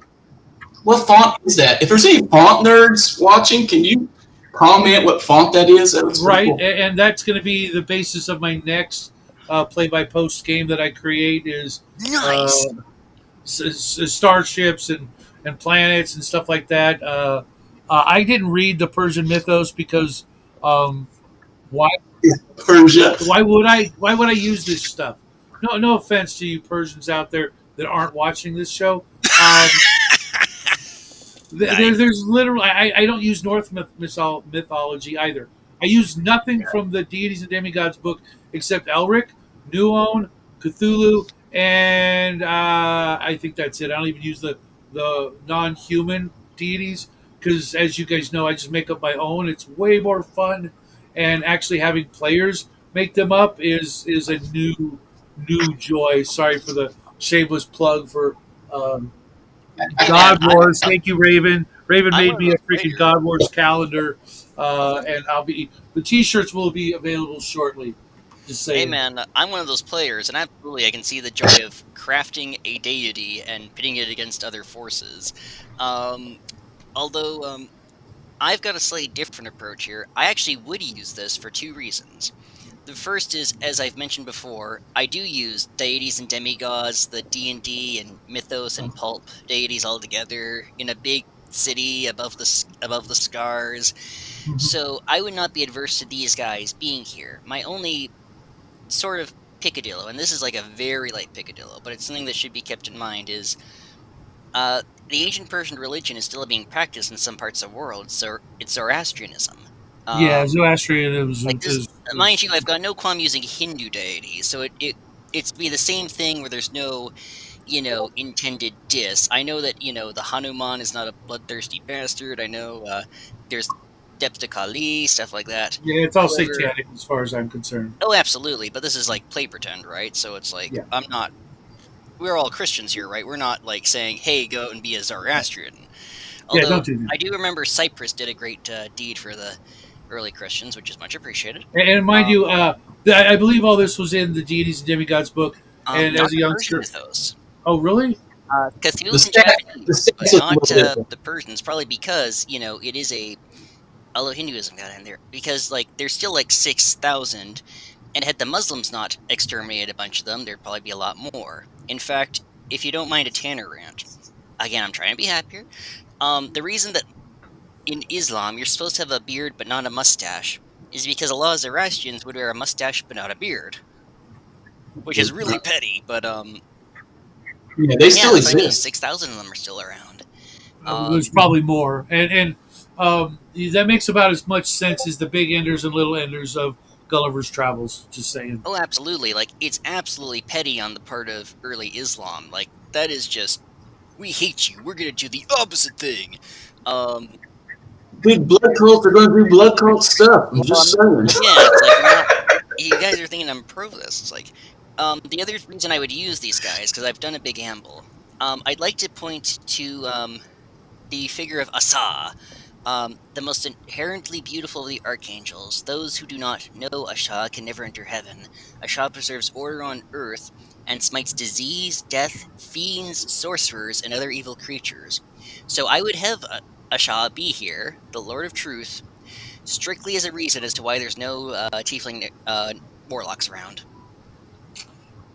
S1: What font is that? If there's any font nerds watching, can you comment what font that is? That looks pretty
S3: Right,
S1: cool.
S3: and that's going to be the basis of my next play-by-post game that I create is uh,
S2: Nice.
S3: starships and planets and stuff like that. I didn't read the Persian mythos because um, why
S1: It's Persia.
S3: why would I use this stuff? No offense to you Persians out there that aren't watching this show. Um,
S2: Nice.
S3: there's literally I don't use Norse mythology either. I use nothing from the deities and demigods book except Elric, Nuon, Cthulhu, and I think that's it. I don't even use the non-human deities because, as you guys know, I just make up my own. It's way more fun, and actually having players make them up is a new joy. Sorry for the shameless plug for um,
S2: Hey man,
S3: God Wars. Thank you, Raven. Raven
S2: I'm
S3: made
S2: one of
S3: me a
S2: those
S3: freaking
S2: players.
S3: God Wars calendar, and the T-shirts will be available shortly. Just
S2: Hey
S3: saying.
S2: man, I'm one of those players, and absolutely I can see the joy of crafting a deity and pitting it against other forces. Um, although I've got a slightly different approach here. I actually would use this for two reasons. The first is, as I've mentioned before, I do use deities and demigods, the D&D and mythos and pulp deities all together in a big city above the scars.
S3: Mhm.
S2: So I would not be adverse to these guys being here. My only sort of picadillo, and this is like a very light picadillo, but it's something that should be kept in mind, is the ancient Persian religion is still being practiced in some parts of the world, so it's Zoroastrianism.
S3: Yeah,
S2: Um, like
S3: Zoroastrianism
S2: this, mind you, I've got no qualm using Hindu deities, so it's be the same thing where there's no, intended diss. I know that, the Hanuman is not a bloodthirsty bastard. I know there's depth to Kali, stuff like that.
S3: yeah, it's all
S2: However,
S3: satanic as far as I'm concerned.
S2: oh, absolutely, but this is like play pretend, right? So it's like
S3: Yeah,
S2: I'm not. We're all Christians here, right? We're not like saying, "Hey, go out and be a Zoroastrian."
S3: yeah,
S2: Although
S3: don't do that.
S2: I do remember Cyprus did a great deed for the early Christians, which is much appreciated.
S3: And mind
S2: Um,
S3: you, I believe all this was in the Deities and Demigods book. And
S2: not
S3: as a
S2: the Persian
S3: youngster,
S2: mythos.
S3: oh really?
S1: The
S2: Cthulhu's in
S1: stat, the
S2: Japanese, but
S1: stats look a
S2: not
S1: little different.
S2: the Persians. Probably because it is a little Hinduism got in there because like there's still like 6,000, and had the Muslims not exterminated a bunch of them, there'd probably be a lot more. In fact, if you don't mind a Tanner rant, again, I'm trying to be happier. The reason that in Islam you're supposed to have a beard but not a mustache is because a lot of Zoroastrians would wear a mustache but not a beard, which is really petty. But
S1: Yeah, they
S2: yeah,
S1: still
S2: that's what I mean.
S1: exist.
S2: 6,000 of them are still around.
S3: There's probably more, and that makes about as much sense as the big enders and little enders of Gulliver's Travels. Just saying.
S2: Oh, absolutely. Like it's absolutely petty on the part of early Islam. Like that is just we hate you. We're gonna do the opposite thing. Um,
S1: Big blood cults are going to do blood cult stuff. I'm
S2: well,
S1: just saying.
S2: yeah, it's like I'm not. You guys are thinking I'm pro this. It's like the other reason I would use these guys because I've done a big amble. I'd like to point to the figure of Asa, the most inherently beautiful of the archangels. Those who do not know Asha can never enter heaven. Asha preserves order on earth and smites disease, death, fiends, sorcerers, and other evil creatures. So I would have Asha be here, the Lord of Truth, strictly as a reason as to why there's no tiefling warlocks around.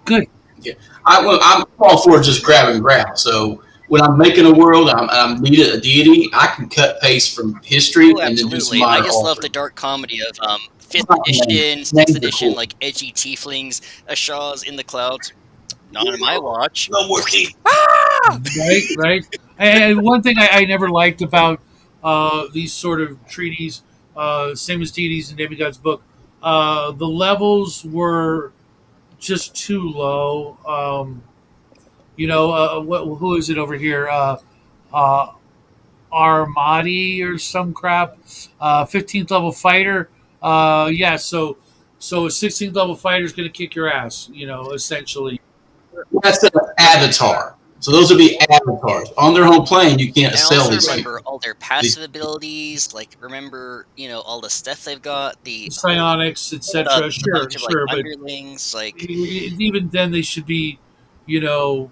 S3: Good.
S1: Yeah, I'm all for just grab and grab. So when I'm making a world, I'm needed a deity. I can cut paste from history
S2: Oh,
S1: and then do some
S2: absolutely. I
S1: minor
S2: just love the
S1: altering.
S2: dark comedy of 5th
S1: Names,
S2: edition, 6th
S1: names are
S2: edition,
S1: cool.
S2: like edgy tieflings, Ashaw's in the clouds. Not on my watch.
S1: No working.
S3: Right, right. And one thing I never liked about these sort of treaties, same as Deities and Demigod's book, the levels were just too low. Who is it over here? Uh, Armadi or some crap. 15th level fighter. Yeah, so a 16th level fighter is going to kick your ass. Essentially.
S1: That's an avatar. So those would be avatars on their home plane. You can't
S2: And
S1: sell
S2: also
S1: these
S2: remember
S1: people.
S2: all their passive abilities. Like remember, all the stuff they've got. The
S3: Psionics, etc. Sure,
S2: bunch of like
S3: sure, but
S2: underlings. Like
S3: even then they should be, you know,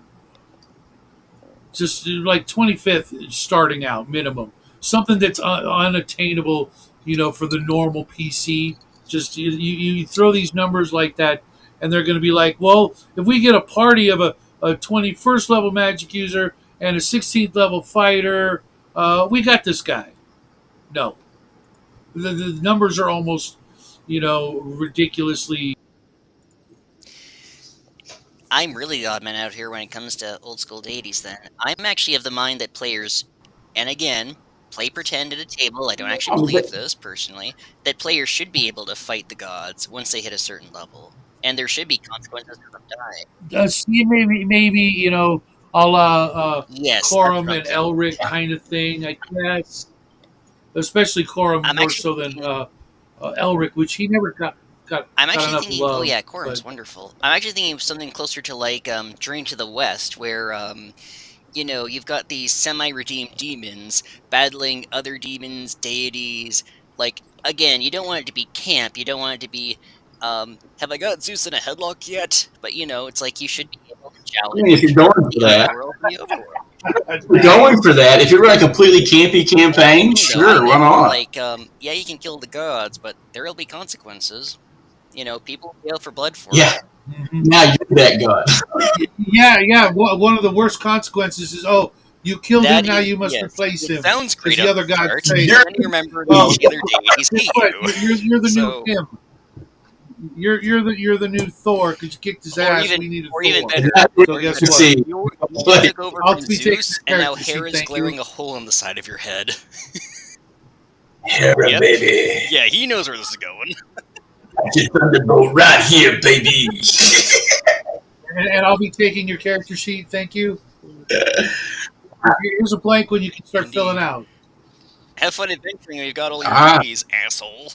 S3: just like 25th starting out minimum. Something that's unattainable, for the normal PC. Just you throw these numbers like that, and they're going to be like, well, if we get a party of a 21st level magic user and a 16th level fighter, we got this guy. No, the numbers are almost, ridiculously.
S2: I'm really the odd man out here when it comes to old school deities. Then I'm actually of the mind that players, and again, play pretend at a table. I don't actually believe this personally. That players should be able to fight the gods once they hit a certain level, and there should be consequences for them dying.
S3: See, maybe a la
S2: Yes, that's
S3: Corum
S2: what I'm
S3: and
S2: thinking.
S3: Elric kind of thing. I guess, especially Corum
S2: I'm
S3: more
S2: actually
S3: so than
S2: thinking.
S3: Elric, which he never
S2: I'm
S3: got
S2: actually
S3: enough
S2: thinking. Oh
S3: love.
S2: yeah,
S3: But
S2: Quorum's wonderful. I'm actually thinking of something closer to like Drain to the West, where you've got these semi-redeemed demons battling other demons, deities. Like again, you don't want it to be camp. You don't want it to be. Have I got Zeus in a headlock yet? But it's like you should be able to
S1: I mean, if
S2: challenge
S1: you're going for
S2: the
S1: that,
S2: underworld and the overworld.
S1: if you're going for that. If you're running a completely campy
S2: Well, that's the
S1: campaign,
S2: thing, though. I
S1: sure, run
S2: meant
S1: on.
S2: like, yeah, you can kill the gods, but there will be consequences. People fail for blood for it.
S1: Yeah,
S3: mhm.
S1: now you're that god.
S3: Yeah. One of the worst consequences is, oh, you killed him.
S2: That
S3: Now
S2: is,
S3: you must
S2: yes,
S3: replace
S2: it
S3: him
S2: sounds
S3: because
S2: great
S3: the
S2: at
S3: other
S2: the
S3: gods
S2: start,
S3: say,
S2: but
S1: You're
S2: then you remember that
S3: oh,
S2: all the other deities
S3: guess
S2: hate
S3: what?
S2: you.
S3: You're the new
S2: So,
S3: him. you're the new Thor because you kicked his
S2: Or
S3: ass.
S2: even
S3: We needed
S2: or even
S3: Thor.
S2: better,
S3: So
S2: or even
S3: guess
S2: better,
S3: what?
S1: See,
S2: you
S1: like,
S2: took over
S3: I'll
S2: from
S3: be taking
S2: Zeus,
S3: your
S2: and now
S3: character sheet.
S2: Hera's
S3: Thank you.
S2: glaring a hole in the side of your head.
S1: Hera,
S2: Yep.
S1: baby.
S2: Yeah, he knows where this is going.
S1: Just thunderbolt right here, baby.
S3: And I'll be taking your character sheet. Thank you. Here's a blank one you can start filling
S2: Indeed.
S3: out.
S2: Have fun adventuring when you've got all your
S1: Ah,
S2: goodies, asshole.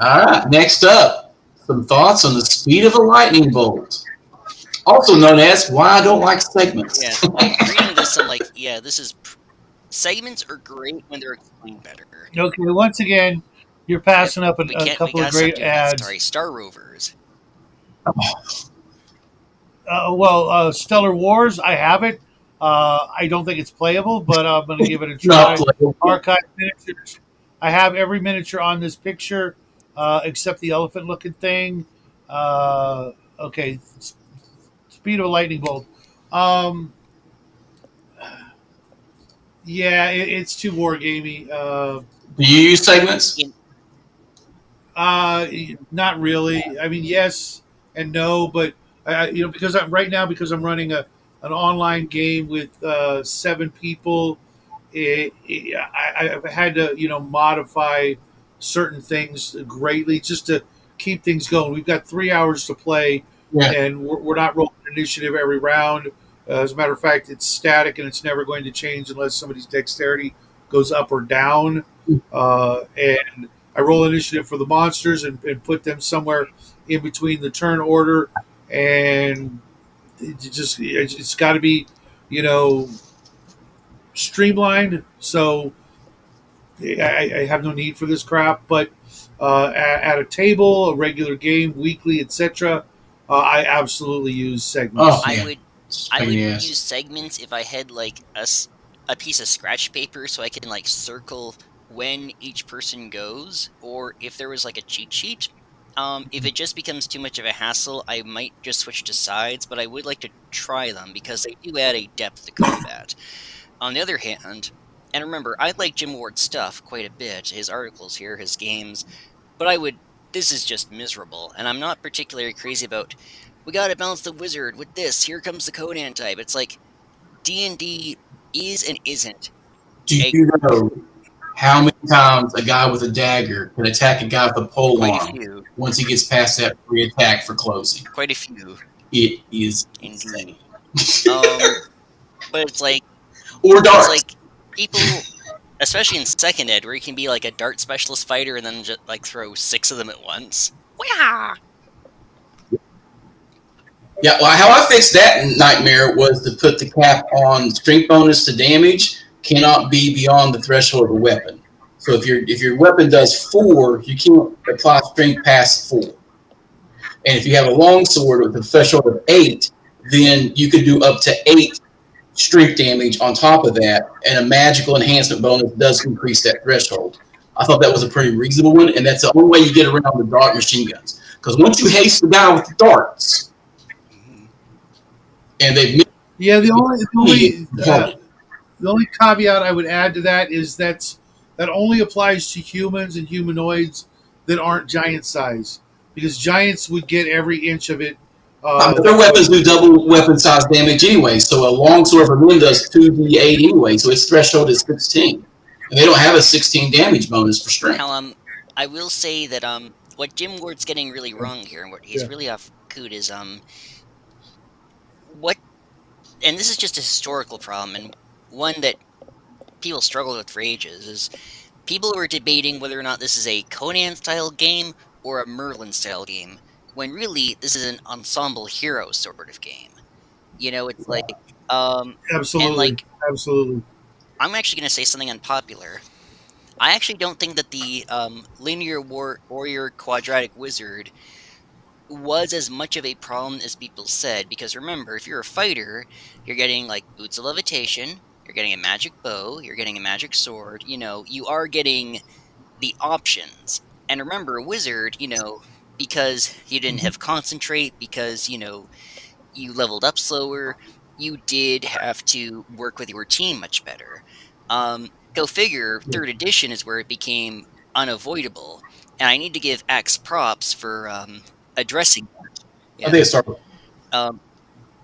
S1: all right. Next up, some thoughts on the speed of a lightning bolt, also known as why I don't like
S2: Yeah,
S1: segments.
S2: reading this, I'm like, yeah, segments are great when they're explained better.
S3: Okay, once again, you're
S2: Yep,
S3: passing up a
S2: we
S3: couple of
S2: gotta stop
S3: great
S2: doing that.
S3: ads.
S2: Sorry, Star Rovers.
S3: Stellar Wars, I have it. I don't think it's playable, but I'm going to give it a
S1: Not
S3: try.
S1: playable.
S3: Archive miniatures. I have every miniature on this picture except the elephant looking thing. Okay, speed of a lightning bolt. Um, yeah, it's too wargamey.
S1: Do you use segments?
S2: In,
S3: Uh, Not really. I mean, yes and no, but because I'm right now because I'm running an online game with 7 people. I've had to modify certain things greatly just to keep things going. We've got 3 hours to play,
S1: Yeah.
S3: and we're not rolling initiative every round. As a matter of fact, it's static and it's never going to change unless somebody's dexterity goes up or down. And I roll initiative for the monsters and put them somewhere in between the turn order, and it's got to be, you know, streamlined. So I have no need for this crap. But at a table, a regular game, weekly, etc., I absolutely use segments.
S1: Oh
S2: I
S1: man,
S2: would
S1: it's
S2: I
S1: pain in
S2: would
S1: the
S2: use
S1: ass.
S2: segments if I had like a piece of scratch paper so I can like circle when each person goes, or if there was like a cheat sheet. If it just becomes too much of a hassle, I might just switch to sides, but I would like to try them because they do add a depth to combat. On the other hand, and remember, I like Jim Ward's stuff quite a bit, his articles here, his games, but this is just miserable, and I'm not particularly crazy about, we gotta balance the wizard with this, here comes the Conan type. It's like, D&D is and isn't
S1: Do
S2: a
S1: you know how many times a guy with a dagger can attack a guy with a pole
S2: quite a
S1: arm
S2: few,
S1: once he gets past that free attack for closing?
S2: quite a few,
S1: It is
S2: indeed.
S1: insane.
S2: But
S1: Or
S2: it's
S1: darts.
S2: like people, especially in second ed, where you can be like a dart specialist fighter and then just like throw 6 of them at once. Wah!
S1: Yeah, well, how I fixed that nightmare was to put the cap on strength bonus to damage cannot be beyond the threshold of a weapon. So if your weapon does 4, you can't apply strength past 4. And if you have a long sword with a threshold of 8, then you could do up to 8 strength damage on top of that, and a magical enhancement bonus does increase that threshold. I thought that was a pretty reasonable one, and that's the only way you get around the dart machine guns. Because once you haste the guy with the darts,
S2: Mhm.
S1: and they've
S3: Yeah,
S1: made it,
S3: the only caveat I would add to that is that only applies to humans and humanoids that aren't giant size, because giants would get every inch of it.
S1: but their
S3: That's what.
S1: weapons do double weapon size damage anyway, so a longsword for them does 2d8 anyway, so its threshold is 16. And they don't have a 16 damage bonus for
S2: Now,
S1: strength.
S2: I will say that what Jim Ward's getting really wrong here, and what he's
S3: Yeah.
S2: really off coot is what, and this is just a historical problem, and one that people struggled with for ages, is people were debating whether or not this is a Conan style game or a Merlin style game, when really this is an ensemble hero sort of game. It's like, um, and
S3: Absolutely,
S2: like,
S3: absolutely.
S2: I'm actually going to say something unpopular. I actually don't think that the linear warrior quadratic wizard was as much of a problem as people said. Because remember, if you're a fighter, you're getting like boots of levitation, you're getting a magic bow, you're getting a magic sword. You are getting the options. And remember, a wizard, because you didn't
S3: Mhm.
S2: have concentrate, because you leveled up slower, you did have to work with your team much better. Go figure,
S3: Yeah.
S2: third edition is where it became unavoidable, and I need to give X props for addressing that.
S1: I
S2: Yeah.
S1: think it started.
S2: Um,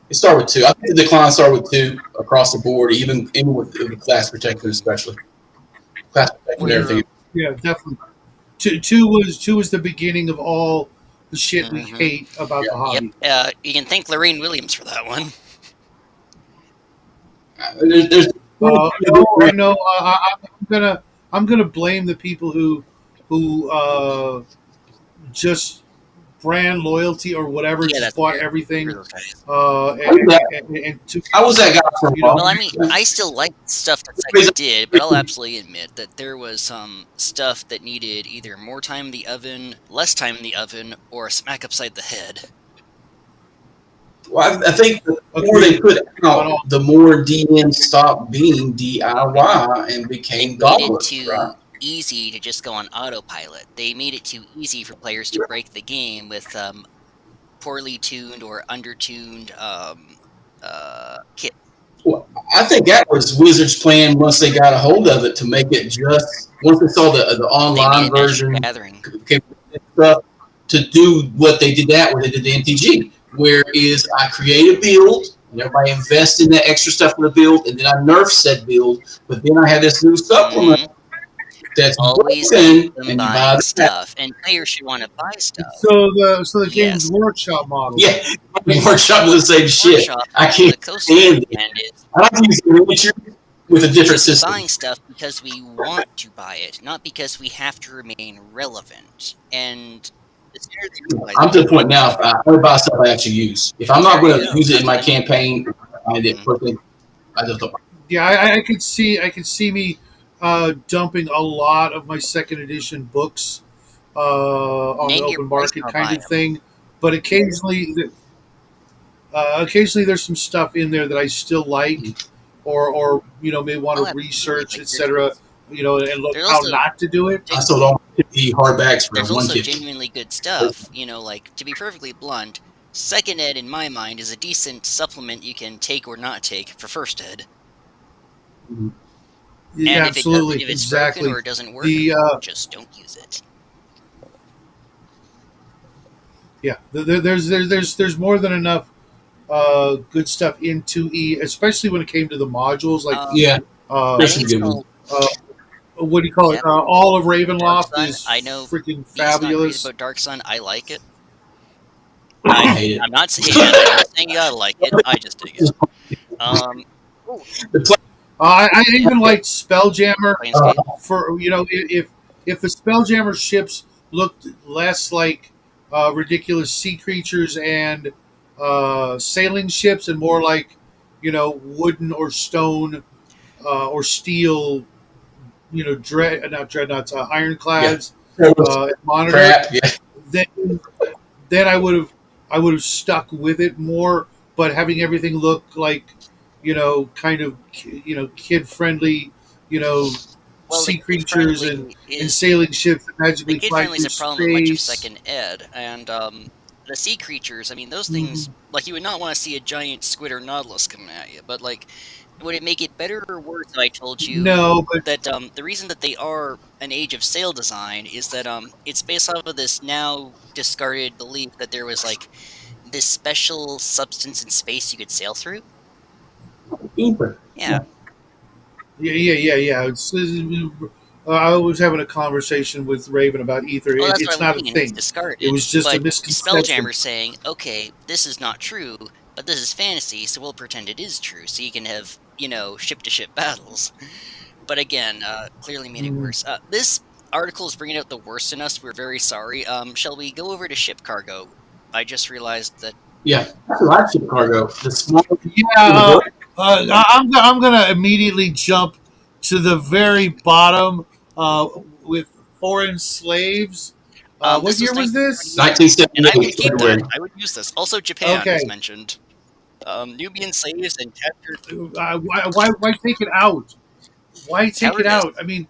S1: It started with 2. I think the decline started with 2 across the board, even with class protection,
S2: mhm.
S1: especially class protection and
S2: Where
S1: everything.
S3: Yeah, definitely. Two was the beginning of all the shit we
S2: mhm.
S3: hate about
S1: Yeah.
S3: the
S2: Yep.
S3: hobby.
S2: You can thank Lorraine Williams for that one.
S1: There's
S3: No, I'm gonna I'm gonna blame the people who just brand loyalty or whatever
S2: Yeah,
S3: just
S2: that's
S3: bought
S2: fair. Screw
S3: everything
S2: those guys.
S3: and took
S1: I was that guy for a
S3: you
S1: while.
S2: Well,
S3: know
S2: I mean, I still like stuff that Sega did, but I'll absolutely admit that there was some stuff that needed either more time in the oven, less time in the oven, or a smack upside the head.
S1: Well, I think the more they
S3: agreed
S1: put
S3: on
S1: out,
S3: all.
S1: the more DM stopped being DIY and
S2: They
S1: became
S2: made it
S1: gobblers, right?
S2: too easy to just go on autopilot. They made it too easy for players to break the game with poorly tuned or undertuned kit.
S1: Well, I think that was Wizards' plan once they got a hold of it to make it just once they saw the
S2: They made
S1: online
S2: it Magic the
S1: version
S2: Gathering.
S1: stuff to do what they did that where they did the MTG, where is I create a build and everybody invest in that extra stuff for the build, and then I nerf said build, but then I have this new supplement
S2: Hmm.
S1: that's
S2: Always keep
S1: broken,
S2: them
S1: and you buy
S2: buying
S1: that.
S2: stuff, and players should want to buy stuff.
S3: So the Games
S2: Yes,
S3: Workshop model.
S1: Yeah, workshop
S2: what
S1: the same shit.
S2: Workshop
S1: I
S2: on the
S1: can't
S2: coaster
S1: stand it.
S2: understand is
S1: I like to use miniature with a
S2: we
S1: different
S2: should be
S1: system.
S2: buying stuff because we want to buy it, not because we have to remain relevant. And the sooner they realize
S1: I'm to the
S2: that,
S1: point now. If I only buy stuff I actually use. If I'm not
S2: there you
S1: going to
S2: go.
S1: use it in
S2: That's
S1: my
S2: what I mean.
S1: campaign, I did
S2: Mhm.
S1: personally. I just don't.
S3: Yeah, I could see me dumping a lot of my second edition books on the
S2: Name your
S3: open
S2: price
S3: market
S2: and I'll
S3: kind
S2: buy
S3: of thing, but occasionally there's some stuff in there that I still like, or may want
S2: them. Oh,
S3: to
S2: absolutely.
S3: research,
S2: Like
S3: etc. And look
S2: there's
S3: how
S2: also
S3: not to do it.
S1: I sold all my 50 hardbacks for
S2: there's also
S1: 150.
S2: genuinely good stuff. Like to be perfectly blunt, second ed in my mind is a decent supplement you can take or not take for first ed.
S3: Yeah,
S2: And
S3: absolutely,
S2: if it's broken
S3: exactly.
S2: or it doesn't work,
S3: The
S2: just don't use it.
S3: Yeah, there's more than enough good stuff in 2E, especially when it came to the modules. Like
S1: Yeah,
S2: I
S3: uh,
S1: there's
S2: think
S1: some
S2: it's
S1: good ones.
S2: called
S3: uh, what do you call it?
S2: yep,
S3: All of
S2: Dark
S3: Ravenloft
S2: Sun.
S3: is
S2: I know
S3: freaking
S2: B's not crazy
S3: fabulous.
S2: about Dark Sun. I like it.
S1: I
S2: I
S1: hate it.
S2: I'm not saying hey man, I'm not saying you gotta like it. I just dig it. Um, ooh,
S1: The play,
S3: I even like Spelljammer
S2: Planescape.
S3: for if the Spelljammer ships looked less like ridiculous sea creatures and sailing ships and more like wooden or stone or steel, not dreadnoughts,
S1: yeah,
S3: ironclads,
S1: Protoss
S3: monitor,
S1: crap. Yeah,
S3: then then I would have stuck with it more. But having everything look like, kind of, kid friendly, you know,
S2: Well,
S3: sea creatures and sailing ships that
S2: the
S3: magically
S2: kid
S3: fly
S2: friendly is
S3: through
S2: a problem with much of
S3: space.
S2: second ed, and the sea creatures. I mean, those things
S3: Mhm.
S2: like you would not want to see a giant squid or nautilus coming at you, but like, would it make it better or worse if I told you
S3: No, but
S2: that the reason that they are an age of sail design is that it's based off of this now discarded belief that there was like this special substance in space you could sail through.
S1: Ether.
S2: Yeah.
S1: Yeah,
S3: yeah. I was having a conversation with Raven about ether.
S2: Well, that's what
S3: It's
S2: I was
S3: not a
S2: saying. It was
S3: thing. It
S2: discarded,
S3: was just a
S2: but
S3: misconception.
S2: Spelljammer saying, "Okay, this is not true, but this is fantasy, so we'll pretend it is true, so you can have ship to ship battles." But again, clearly made it
S3: Mhm.
S2: worse. This article is bringing out the worst in us. We're very sorry. Shall we go over to ship cargo? I just realized that.
S1: yeah. That's a lot of cargo. The small
S3: Yeah, I'm gonna immediately jump to the very bottom with foreign slaves. What
S2: This was
S3: year was this?
S2: 1978, and I would
S1: 1978
S2: keep that.
S1: February.
S2: I would use this. Also, Japan was
S3: Okay,
S2: mentioned. Nubian slaves and captured
S3: why take it out? Why take it
S2: cowardice.
S3: out? I mean,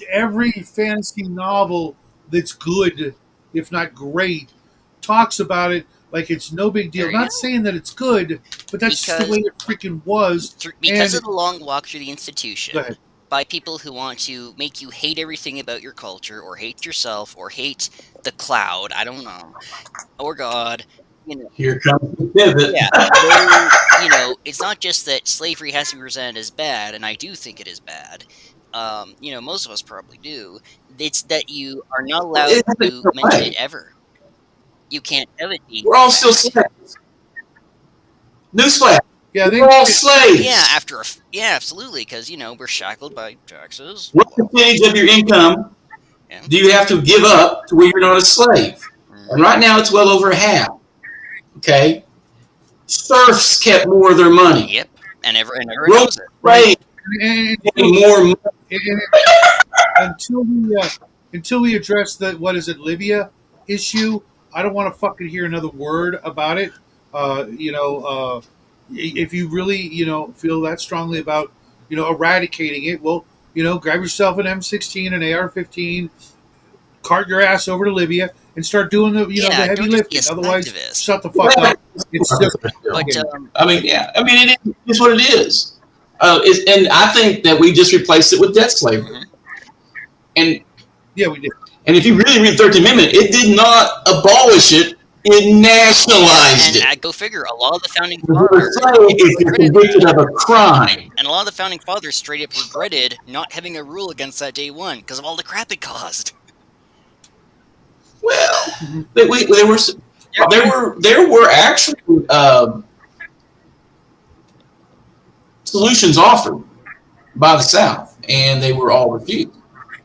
S3: every fantasy novel that's good, if not great, talks about it like it's no big deal.
S2: There you
S3: Not
S2: go.
S3: saying that it's good, but that's just the
S2: Because
S3: way it freaking was.
S2: because
S3: And
S2: of the long walk through the
S3: go
S2: institution,
S3: ahead.
S2: by people who want to make you hate everything about your culture, or hate yourself, or hate the cloud. I don't know, or God. You know,
S1: Here comes the pivot.
S2: yeah, they. It's not just that slavery has to be presented as bad, and I do think it is bad. Most of us probably do. It's that you are not
S1: Well,
S2: allowed
S1: it happened
S2: to
S1: either
S2: mention it
S1: way.
S2: ever. You can't ever be
S1: We're all still
S2: back.
S1: slaves. Newsflash.
S3: Yeah,
S1: We're all slaves.
S2: Yeah, absolutely, because we're shackled by taxes.
S1: What percentage of your income
S2: Yeah.
S1: do you have to give up to where you're not a slave? And
S2: Mhm.
S1: right now it's well over half. Okay? Serfs kept more of their money.
S2: Yep, and everyone
S1: Roman
S2: knows it.
S3: right.
S1: slaves
S3: And
S1: getting more money.
S3: and until we address the what is it Libya issue, I don't want to fucking hear another word about it. If you really feel that strongly about eradicating it, well, grab yourself an M16, an AR-15, cart your ass over to Libya, and start doing the
S2: Yeah,
S3: heavy
S2: don't just be a
S3: lifting. Otherwise,
S2: slacktivist.
S3: shut the fuck up. It's just
S2: But
S1: I mean, yeah. I mean, it is what it is. And I think that we just replaced it with debt slavery.
S2: mhm.
S1: And
S3: yeah, we did.
S1: and if you really read the 13th Amendment, it did not abolish it; it nationalized
S2: And
S1: it.
S2: go figure, a lot of the founding
S1: You're a
S2: fathers
S1: slave if you're
S2: regretted
S1: convicted
S2: that.
S1: of a crime.
S2: And a lot of the founding fathers straight up regretted not having a rule against that day one because of all the crap it caused.
S1: Well,
S3: Mhm.
S1: there were actually solutions offered by the South, and they were all refused.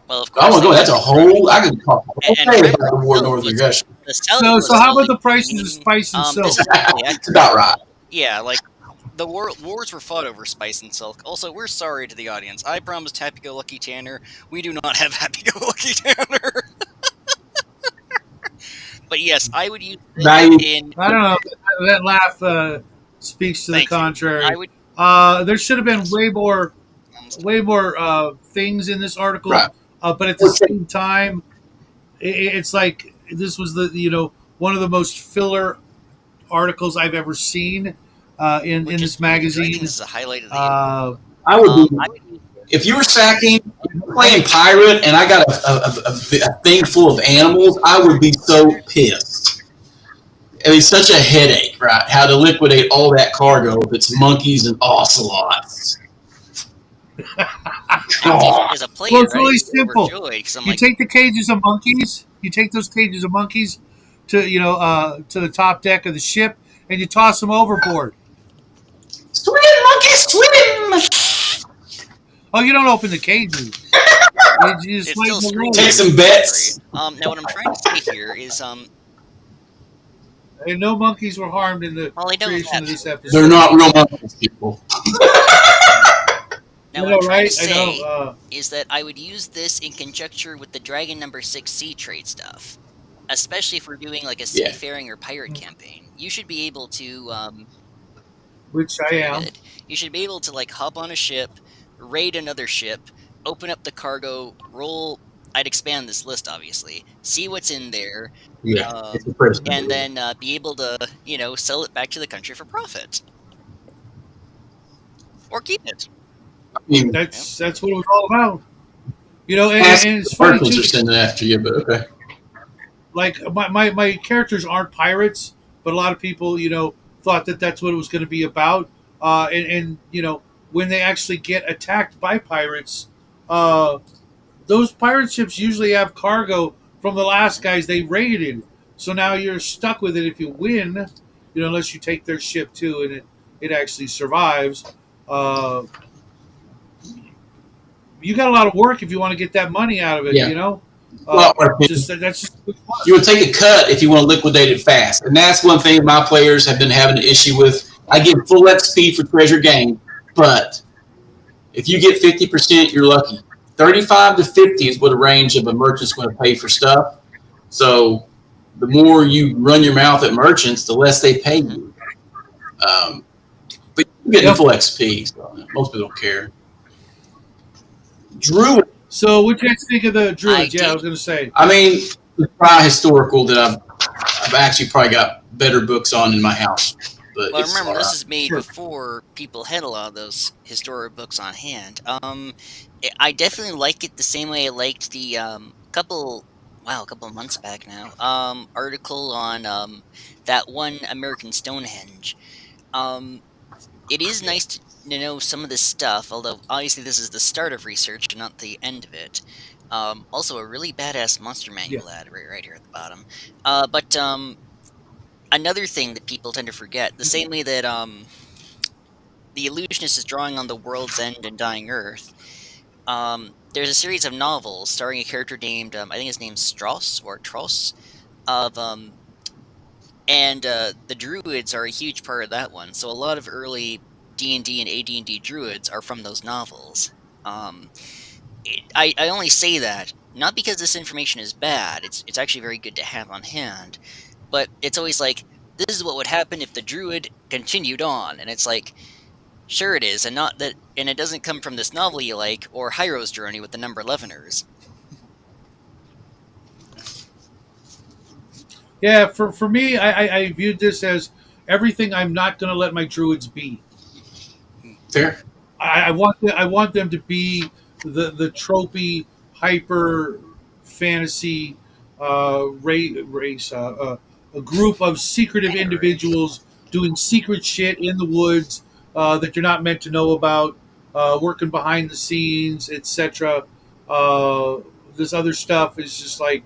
S2: Well, of
S1: I
S2: course
S1: want
S2: they
S1: to go. That's
S2: were.
S1: a whole. I could talk a whole
S2: And
S1: day
S2: remember,
S1: about the war of Northern aggression.
S2: the South
S3: So,
S2: was
S3: so how
S2: still
S3: about
S2: like
S3: the prices of
S2: Union.
S3: spice and silk?
S2: This is actually
S1: It's about right.
S2: yeah, like the wars were fought over spice and silk. Also, we're sorry to the audience. I promised Happy-Go-Lucky Tanner. We do not have Happy-Go-Lucky Tanner. But yes, I would use this
S1: Value.
S2: in.
S3: I don't know. That laugh speaks to the
S2: Thank you.
S3: contrary.
S2: I would.
S3: There should have been
S2: Yes.
S3: way more things in this article,
S1: Right.
S3: but at the same time, it's like this was one of the most filler articles I've ever seen in
S2: Which is
S3: this
S2: I think
S3: magazine.
S2: this is a highlight of the.
S1: I would be,
S2: I would use
S1: if you were sacking, playing pirate, and I got a thing full of animals, I would be so pissed. I mean, such a headache, right? How to liquidate all that cargo if it's monkeys and ocelots.
S2: as a player.
S3: Well, it's really
S2: I'd be
S3: simple.
S2: overjoyed because I'm
S3: You
S2: like,
S3: take the cages of monkeys. You take those cages of monkeys to to the top deck of the ship, and you toss them overboard.
S1: Swim, monkeys, swim!
S3: Oh, you don't open the cages. You just
S2: it's
S3: let
S2: still
S3: them roll.
S1: Take some bets.
S2: Now what I'm trying to say here is
S3: And no monkeys were harmed in the
S2: well, I know
S3: creation
S2: that.
S3: of this
S1: They're
S3: episode.
S1: not real monkeys, people.
S2: Now,
S3: I
S2: what
S3: know,
S2: I'm trying
S3: right?
S2: to
S3: I
S2: say
S3: know.
S2: is that I would use this in conjecture with the Dragon Number 6 sea trade stuff, especially if we're doing like a
S1: Yeah.
S2: seafaring or pirate campaign. You should be able to,
S3: Which I am.
S2: good. You should be able to like hop on a ship, raid another ship, open up the cargo, roll. I'd expand this list, obviously. See what's in there,
S1: Yeah,
S2: um,
S1: it's a person.
S2: and then be able to, sell it back to the country for profit, or keep it.
S1: I mean,
S3: That's what it was all about.
S1: ask
S3: And it's
S1: the
S3: funny
S1: merchants
S3: too.
S1: are sending after you, but okay.
S3: Like my characters aren't pirates, but a lot of people thought that that's what it was going to be about. And when they actually get attacked by pirates, those pirate ships usually have cargo from the last guys they raided. So now you're stuck with it if you win, unless you take their ship too and it actually survives. Uh, you got a lot of work if you want to get that money out of it.
S1: Yeah. Well,
S3: That's just
S1: you would take a cut if you want to liquidate it fast, and that's one thing my players have been having an issue with. I give full XP for treasure gain, but if you get 50%, you're lucky. 35 to 50 is what a range of a merchant's going to pay for stuff. So the more you run your mouth at merchants, the less they pay you. But you're getting full XP, so most people don't care. Druid.
S3: So, what do you guys think of the druids?
S2: I
S3: I
S2: did.
S3: was going to say.
S1: I mean, it's probably historical that I've actually probably got better books on in my house. but
S2: Well,
S1: it's
S2: remember,
S1: all
S2: this
S1: right.
S2: is made
S3: Sure.
S2: before people had a lot of those historic books on hand. I definitely like it the same way I liked the a couple of months back now, article on that one American Stonehenge. Um, it is nice to know some of this stuff, although obviously this is the start of research, not the end of it. Also, a really badass monster
S3: Yeah.
S2: manual ad right here at the bottom. But another thing that people tend to forget, the same way that the illusionist is drawing on the world's end and dying Earth. There's a series of novels starring a character named I think his name's Strauss or Tross of and the druids are a huge part of that one. So a lot of early D&D and AD&D druids are from those novels. Um, I only say that not because this information is bad. It's actually very good to have on hand, but it's always like this is what would happen if the druid continued on, and it's like sure it is, and not that, and it doesn't come from this novel you like or Hyro's Journey with the number 11ers.
S3: Yeah, for me, I viewed this as everything I'm not going to let my druids be.
S1: Fair.
S3: I want them to be the tropey hyper fantasy race a group of secretive individuals doing secret shit in the woods that you're not meant to know about, working behind the scenes, etc. This other stuff is just like,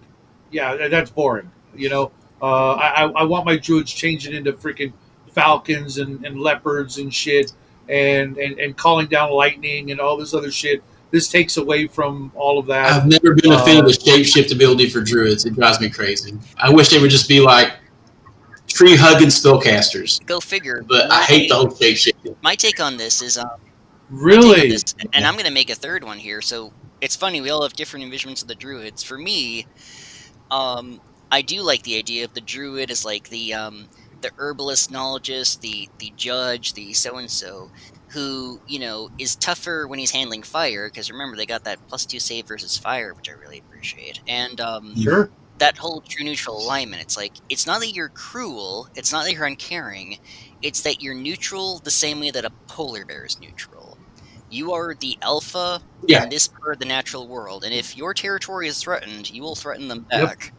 S3: yeah, that's boring. You know, I want my druids changing into freaking falcons and leopards and shit and calling down lightning and all this other shit. This takes away from all of that.
S1: I've never been a fan of the
S3: Uh,
S1: shapeshift ability for druids. It drives me crazy. I wish they would just be like tree hugging spellcasters.
S2: Go figure.
S1: But I hate the whole shapeshifting.
S2: My take on this is my take on
S3: really,
S2: this, and I'm going to make a third one here. So it's funny, we all have different envisionments of the druids. For me, I do like the idea of the druid as like the herbalist, knowledgeist, the judge, the so and so, who is tougher when he's handling fire. Because remember, they got that +2 save versus fire, which I really appreciate, and
S3: sure,
S2: that whole true neutral alignment. It's like it's not that you're cruel, it's not that you're uncaring, it's that you're neutral the same way that a polar bear is neutral. You are the alpha
S1: Yeah.
S2: in this part of the natural world, and if your territory is threatened, you will threaten them
S3: Yep.
S2: back.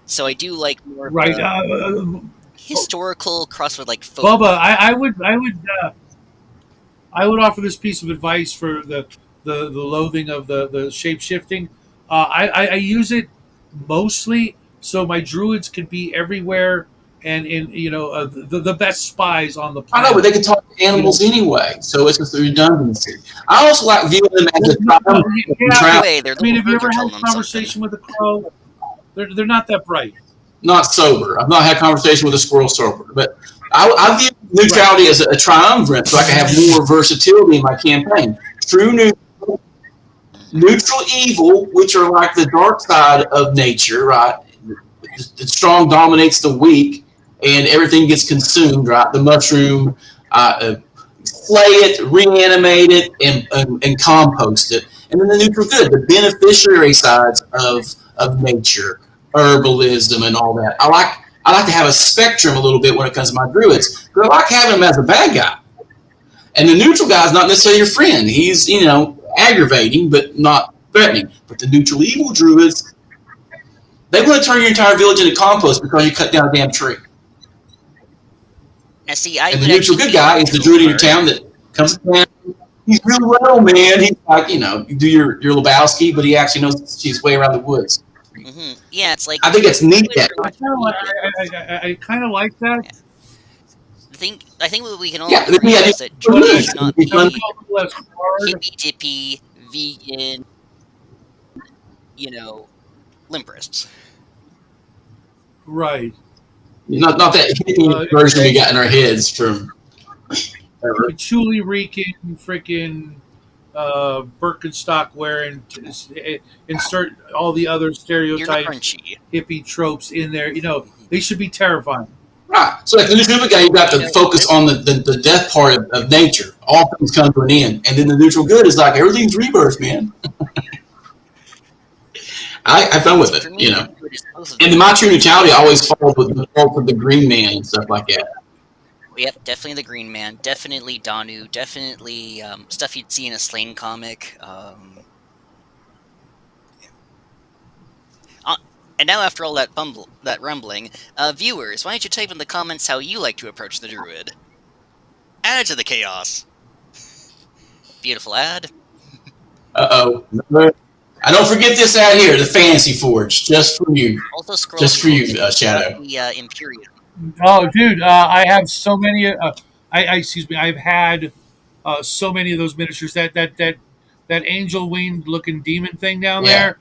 S2: So I do like more of
S3: right.
S2: the historical cross with like folk.
S3: Bubba, I would offer this piece of advice for the loathing of the shape shifting. I use it mostly so my druids can be everywhere and in the best spies on the
S1: I know, but
S3: planet.
S1: they can talk to animals anyway, so it's just a redundancy. I also like viewing them as a
S3: Yeah,
S2: Way, they're
S3: I mean,
S2: little
S3: have you
S2: birds
S3: ever
S2: are
S3: had
S2: telling
S3: a
S2: them something.
S3: conversation with a crow? They're not that bright.
S1: not sober. I've not had a conversation with a squirrel sober, but I view neutrality as a triumvirate, so I can have more versatility in my campaign. True neutral evil, which are like the dark side of nature, right? The strong dominates the weak, and everything gets consumed, right? The mushroom, slay it, reanimate it, and compost it. And then the neutral good, the beneficiary sides of nature, herbalism, and all that. I like to have a spectrum a little bit when it comes to my druids, but I like having them as a bad guy. And the neutral guy is not necessarily your friend. He's aggravating, but not threatening. But the neutral evil druids, they want to turn your entire village into compost because you cut down a damn tree.
S2: Now, see, I
S1: And
S2: would
S1: the neutral
S2: actually
S1: good guy is the druid in your
S2: part.
S1: town that comes to town. He's real well, man. He's like, you do your Lebowski, but he actually knows she's way around the woods.
S2: Yeah, it's like
S1: I think it's neat that.
S3: I kind of like that.
S2: Yeah. I think what we can all
S1: Yeah,
S2: agree
S1: yeah,
S2: is that
S1: for
S2: druid
S1: me,
S2: should not
S1: it's
S2: be
S3: Now,
S1: fun.
S3: it's a little less hard.
S2: hippy dippy, vegan, limpists.
S3: Right.
S1: Not that hippie version we got in our heads from.
S3: Patchouli reeking, freaking Birkenstock wearing, insert all the other
S2: You're not
S3: stereotype
S2: crunchy.
S3: hippie tropes in there. They should be terrifying.
S1: Right. So like the neutral guy, you got to focus on the death part of nature. All things come to an end. And then the neutral good is like everything's rebirth, man. I have fun with it, And my true neutrality always falls with the fault of the green man and stuff like that.
S2: Yep, definitely the Green Man, definitely Danu, definitely stuff you'd see in a Slain comic. Uh, and now, after all that rumbling, viewers, why don't you type in the comments how you like to approach the druid? Add to the chaos. Beautiful ad.
S1: Uh-oh. I don't forget this out here, the Fantasy Forge, just for you.
S2: Also scroll
S1: Just for
S2: down
S1: you,
S2: and check out
S1: Shadow.
S2: the Imperium.
S3: Oh, dude, I have so many. Excuse me. I've had so many of those miniatures. That angel winged looking demon thing down
S1: Yeah.
S3: there.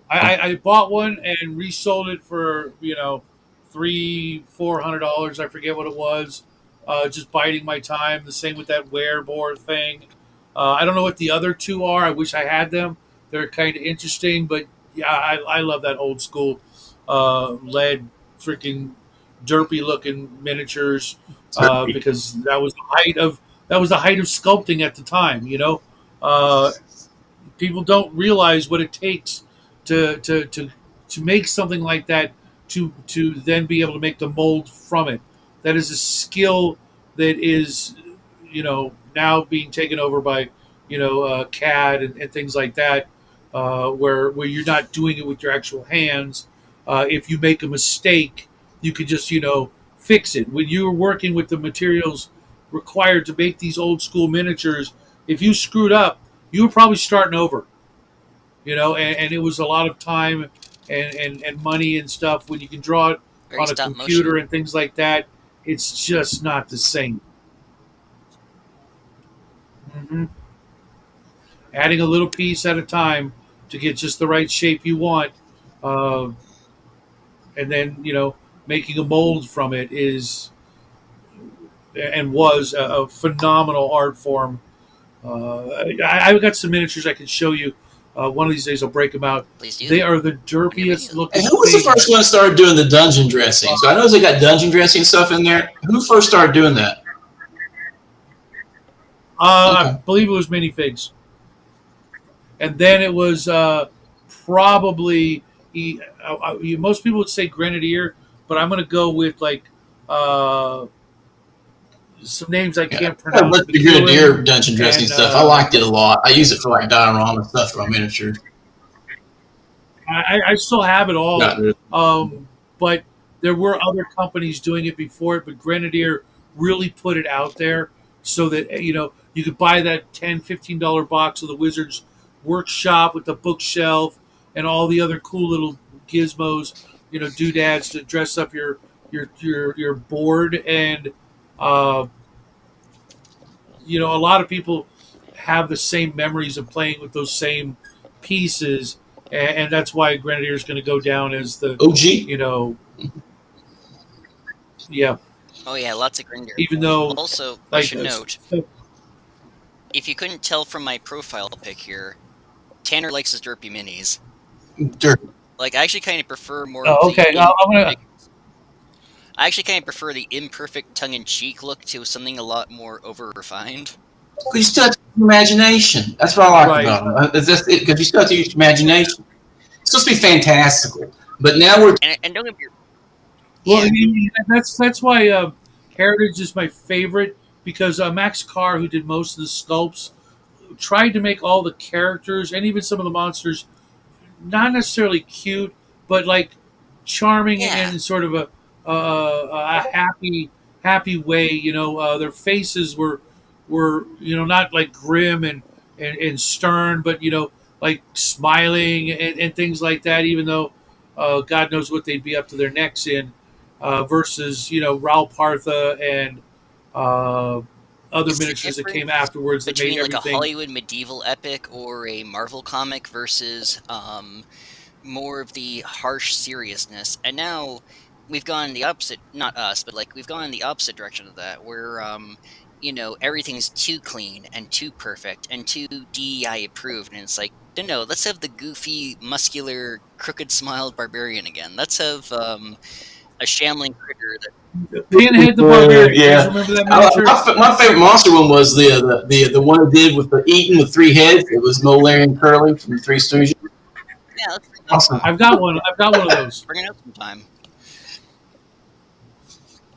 S3: I bought one and resold it for $300-400. I forget what it was. Just biding my time. The same with that werebore thing. I don't know what the other two are. I wish I had them. They're kind of interesting, but yeah, I love that old school lead freaking derpy looking miniatures because that was the height of sculpting at the time. People don't realize what it takes to to to to make something like that to then be able to make the mold from it. That is a skill that is now being taken over by CAD and things like that, where you're not doing it with your actual hands. If you make a mistake, you could just fix it. When you were working with the materials required to make these old school miniatures, if you screwed up, you were probably starting over, and it was a lot of time and money and stuff. When you can draw it
S2: Very
S3: on a
S2: stop
S3: computer
S2: motion.
S3: and things like that, it's just not the same. hmm Adding a little piece at a time to get just the right shape you want, uh, and then making a mold from it is and was a phenomenal art form. I've got some miniatures I can show you. One of these days I'll break them out.
S2: Please do.
S3: They are the
S2: Your video.
S3: derpiest
S1: And
S3: looking
S1: who was the first
S3: things.
S1: one to start doing the dungeon dressing? So I know they got dungeon dressing stuff in there. Who first started doing that?
S3: I
S1: Okay.
S3: believe it was minifigs, and then it was probably most people would say Grenadier, but I'm going to go with like uh, some names I
S1: Yeah.
S3: can't pronounce.
S1: But the Grenadier
S3: McEwen
S1: dungeon dressing
S3: and
S1: stuff, I liked it a lot. I use it for like diorama stuff for my miniatures.
S3: I still have it all,
S1: Got rid
S3: but there were other companies doing it before it. But Grenadier really put it out there so that you could buy that $10-15 box of the Wizards Workshop with the bookshelf and all the other cool little gizmos, doodads to dress up your board. And uh, a lot of people have the same memories of playing with those same pieces, and that's why Grenadier is going to go down as the
S1: OG.
S3: yeah.
S2: Oh yeah, lots of Grenadier.
S3: Even though
S2: Also, I
S3: like
S2: should note, if you couldn't tell from my profile pic here, Tanner likes his derpy minis.
S1: Dirt.
S2: Like, I actually kind of prefer more of
S3: oh,
S2: the
S3: okay, I'm gonna
S2: I actually kind of prefer the imperfect tongue-in-cheek look to something a lot more over-refined.
S1: You still have to use your imagination. That's what I like
S3: right.
S1: about them. Because you still have to use your imagination. It's supposed to be fantastical. But now we're
S2: And don't get me
S3: Well,
S2: yeah,
S3: that's why Heritage is my favorite because Max Carr, who did most of the sculpts, tried to make all the characters and even some of the monsters not necessarily cute, but like charming
S2: yeah.
S3: in sort of a happy way. Their faces were not like grim and stern, but like smiling and things like that. Even though God knows what they'd be up to their necks in, versus Raul Partha and other
S2: Is the
S3: miniatures that came
S2: difference
S3: afterwards that made
S2: between like a
S3: everything.
S2: Hollywood medieval epic or a Marvel comic versus more of the harsh seriousness? And now we've gone the opposite, not us, but like we've gone in the opposite direction of that, where everything's too clean and too perfect and too DEI approved, and it's like, no, let's have the goofy, muscular, crooked-smiled barbarian again. Let's have a shambling critter that.
S3: Pinhead the Barbarian. You guys
S1: yeah.
S3: remember that miniature?
S1: My favorite monster one was the one who did with the eating with three heads. It was Molaire and Curly from the Three Stooges.
S2: Yeah, let's bring
S1: Awesome.
S3: I've got one. I've got one of those.
S2: bring it up sometime.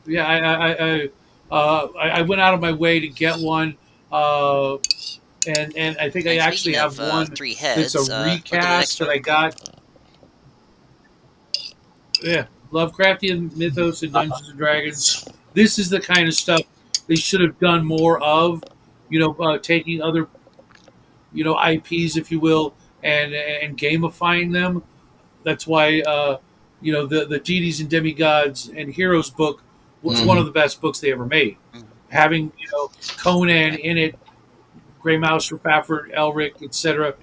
S3: Yeah, I went out of my way to get one, uh, and I think I
S2: And
S3: actually
S2: speaking
S3: have
S2: of
S3: one
S2: three
S3: that's a
S2: heads, want to go to the
S3: recast
S2: next
S3: that I
S2: article?
S3: got. Yeah, Lovecraftian mythos and Dungeons and Dragons. This is the kind of stuff they should have done more of. Taking other IPs, if you will, and gamifying them. That's why the deities and demigods and heroes book was one of
S1: Hmm.
S3: the best books they ever made.
S2: Mhm.
S3: Having Conan
S2: Yeah.
S3: in it, Grey Mouse, Fafhrd, Elric, etc.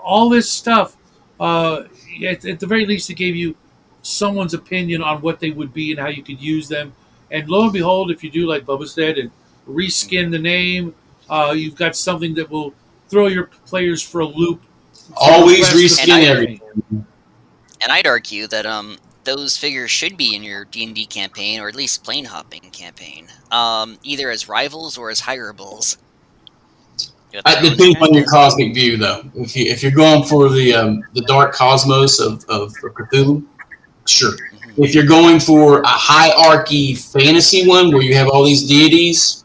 S3: All this stuff. At the very least, it gave you someone's opinion on what they would be and how you could use them. And lo and behold, if you do like Bubba said and reskin
S2: Mhm.
S3: the name, you've got something that will throw your players for a loop for the
S1: Always
S3: rest of the
S2: And
S1: reskin
S2: I'd
S3: campaign.
S1: everything.
S2: and I'd argue that those figures should be in your D&D campaign, or at least plane hopping campaign, either as rivals or as hireables with their
S1: It
S2: own
S1: depends on your
S2: shenanigans.
S1: cosmic view, though. If you're going for the dark cosmos of Cthulhu, sure.
S2: Hmm.
S1: If you're going for a hierarchy fantasy one where you have all these deities,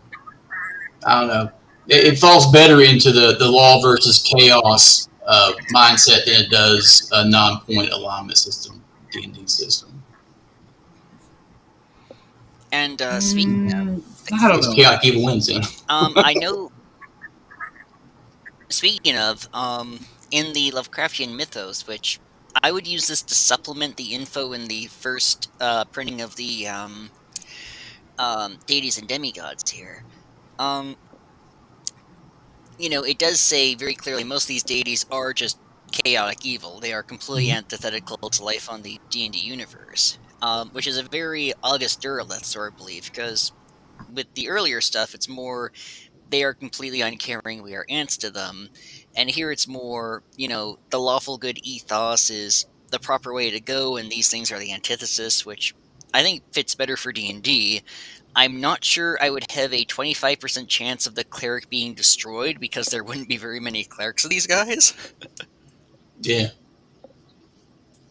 S1: I don't know. It falls better into the law versus chaos mindset than it does a non-point alignment system, D&D system.
S2: And speaking of
S3: I don't
S2: things,
S1: Because
S3: know.
S1: chaotic evil wins then.
S2: I know. Speaking of, in the Lovecraftian mythos, which I would use this to supplement the info in the first printing of the deities and demigods here. Um, it does say very clearly most of these deities are just chaotic evil. They are completely
S1: Mhm.
S2: antithetical to life on the D&D universe, which is a very August Derleth sort of belief, because with the earlier stuff, it's more they are completely uncaring, we are ants to them. And here it's more, the lawful good ethos is the proper way to go, and these things are the antithesis, which I think fits better for D&D. I'm not sure I would have a 25% chance of the cleric being destroyed because there wouldn't be very many clerics of these guys.
S1: Yeah.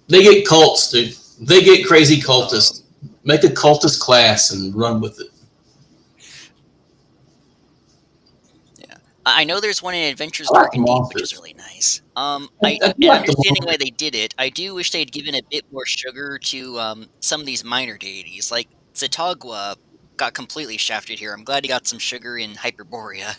S1: They get cults, dude. They get crazy cultists.
S2: Um,
S1: Make a cultist class and run with it.
S2: yeah. I know there's one in Adventures
S1: I like
S2: Dark
S1: the
S2: and Deep, which is
S1: monsters.
S2: really nice.
S1: I do
S2: And
S1: like the
S2: understanding why
S1: monsters.
S2: they did it, I do wish they'd given a bit more sugar to some of these minor deities. Like Zetagwa got completely shafted here. I'm glad he got some sugar in Hyperborea.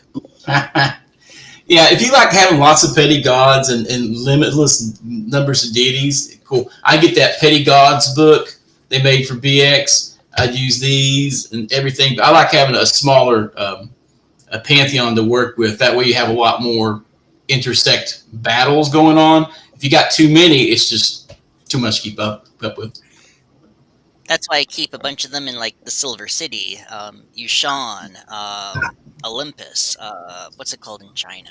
S1: Yeah, if you like having lots of petty gods and limitless numbers of deities, cool. I get that petty gods book they made for BX. I'd use these and everything. But I like having a smaller a pantheon to work with. That way, you have a lot more intersect battles going on. If you got too many, it's just too much to keep up with.
S2: That's why I keep a bunch of them in like the Silver City, Yushan, Olympus. What's it called in China?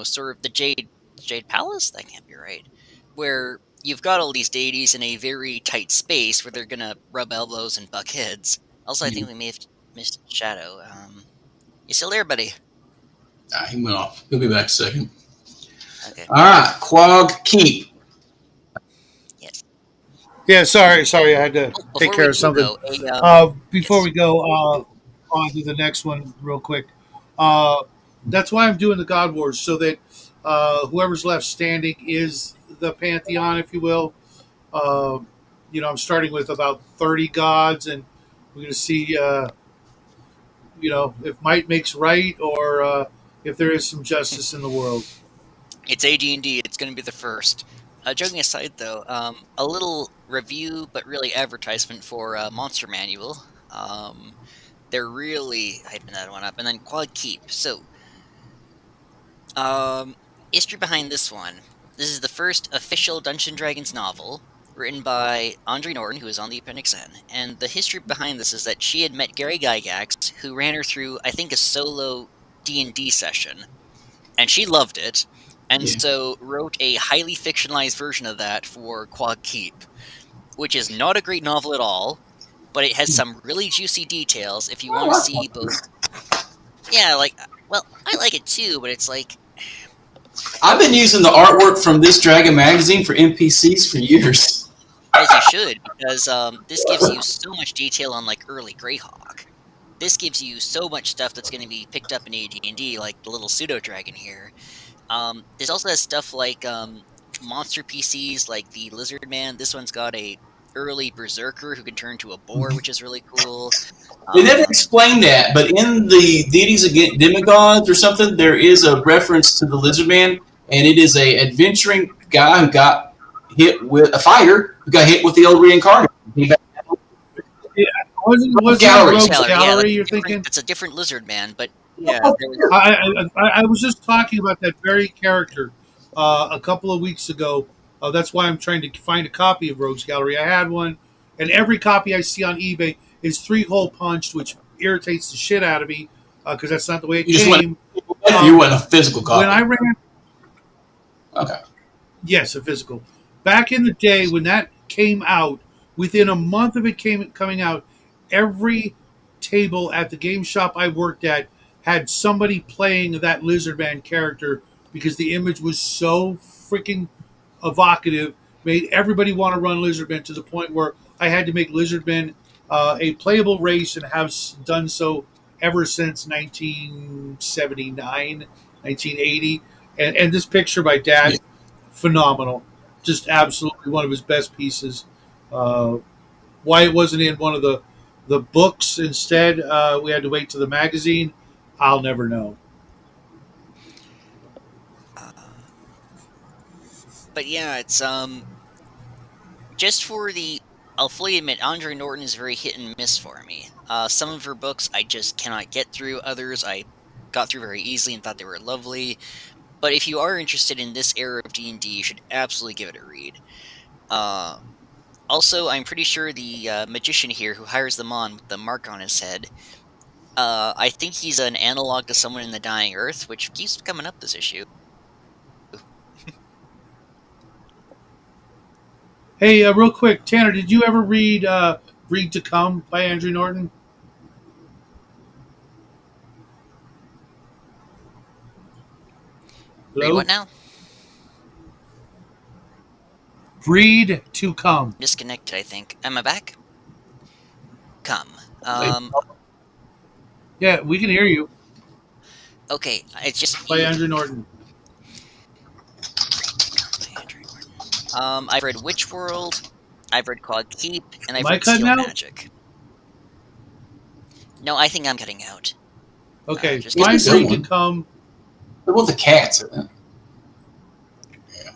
S2: Sort of the Jade Palace. That can't be right. Where you've got all these deities in a very tight space where they're gonna rub elbows and buck heads. Also, I think we may have missed Shadow. You still there, buddy?
S1: He went off. He'll be back in a second.
S2: Okay.
S1: All right, Quag Keep.
S2: Yes.
S3: Yeah, sorry, I had to
S2: Oh,
S3: take
S2: before
S3: care
S2: we
S3: of
S2: do
S3: something.
S2: though,
S3: Before
S2: yes.
S3: we go on to the next one, real quick, that's why I'm doing the God Wars so that whoever's left standing is the pantheon, if you will. Uh, I'm starting with about 30 gods, and we're going to see, if might makes right or if there is some justice in the world.
S2: It's AD&D. It's going to be the first. Joking aside, though, a little review, but really advertisement for Monster Manual. They're really hyping that one up, and then Quad Keep. So, um, history behind this one. This is the first official Dungeons and Dragons novel written by Andre Norton, who is on the Appendix N. And the history behind this is that she had met Gary Gygax, who ran her through, I think, a solo D&D session, and she loved it, and
S1: Yeah.
S2: so wrote a highly fictionalized version of that for Quag Keep, which is not a great novel at all, but it has some really juicy details if you
S1: I
S2: want to
S1: like
S2: see both.
S1: monsters.
S2: Yeah, like, well, I like it too, but it's like,
S1: I've been using the artwork from this Dragon magazine for NPCs for years.
S2: as you should, because this gives you so much detail on like early Greyhawk. This gives you so much stuff that's going to be picked up in AD&D, like the little pseudo dragon here. This also has stuff like monster PCs, like the Lizard Man. This one's got a early Berserker who can turn into a boar, which is really cool.
S1: They never explained that, but in the Deities Against Demigods or something, there is a reference to the Lizard Man, and it is a adventuring guy who got hit with a fighter who got hit with the old reincarnate.
S3: Yeah, wasn't
S1: Gallery.
S3: Rogue's
S2: Gallery,
S3: Gallery,
S2: yeah,
S3: you're thinking?
S2: it's a different Lizard Man, but yeah, there was,
S3: I was just talking about that very character a couple of weeks ago. That's why I'm trying to find a copy of Rogue's Gallery. I had one, and every copy I see on eBay is 3-hole punched, which irritates the shit out of me because that's not the way it
S1: You just
S3: came.
S1: you want a physical copy.
S3: When I ran,
S1: Okay.
S3: yes, a physical. Back in the day when that came out, within a month of it coming out, every table at the game shop I worked at had somebody playing that Lizard Man character because the image was so freaking evocative, made everybody want to run Lizard Man to the point where I had to make Lizard Man a playable race and have done so ever since 1979, 1980. And this picture by Dad,
S1: Yeah.
S3: phenomenal. Just absolutely one of his best pieces. Why it wasn't in one of the books instead, we had to wait to the magazine, I'll never know.
S2: uh, but yeah, it's just for the. I'll fully admit, Andre Norton is very hit and miss for me. Some of her books I just cannot get through. Others I got through very easily and thought they were lovely. But if you are interested in this era of D&D, you should absolutely give it a read. Also, I'm pretty sure the magician here who hires them on with the mark on his head, I think he's an analog to someone in the Dying Earth, which keeps coming up this issue.
S3: Hey, real quick, Tanner, did you ever read Breed to Come by Andrew Norton?
S2: Read
S3: Hello?
S2: what now?
S3: Breed to Come.
S2: Disconnected, I think. Am I back? Come.
S3: Yeah, we can hear you.
S2: Okay, it's just
S3: By Andrew Norton.
S2: I've read Witch World, I've read Cog Keep, and I've
S3: Am I
S2: read
S3: cutting
S2: Steel
S3: out?
S2: Magic. No, I think I'm cutting out.
S3: Okay,
S2: Just
S3: my
S1: get
S3: Breed
S1: going.
S3: to Come,
S1: They're both the cats, isn't it?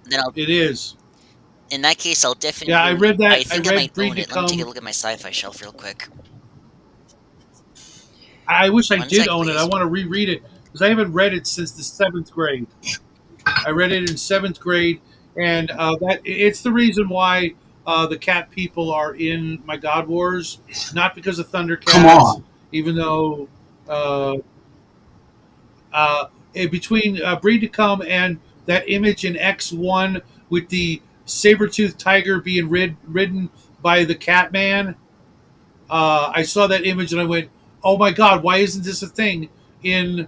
S2: Then I'll.
S3: it is.
S2: In that case, I'll definitely.
S3: Yeah, I read that.
S2: I think I
S3: read
S2: might
S3: Breed
S2: own
S3: to
S2: it. Let me take a
S3: Come.
S2: look at my sci-fi shelf real quick.
S3: I wish I
S2: One
S3: did
S2: sec,
S3: own it. I
S2: please.
S3: want to reread it because I haven't read it since the 7th grade. I read it in 7th grade, and that it's the reason why the cat people are in my God Wars, not because of
S1: Come
S3: Thundercats,
S1: on.
S3: even though between Breed to Come and that image in X1 with the saber-toothed tiger being ridden by the cat man, I saw that image and I went, "Oh my God, why isn't this a thing in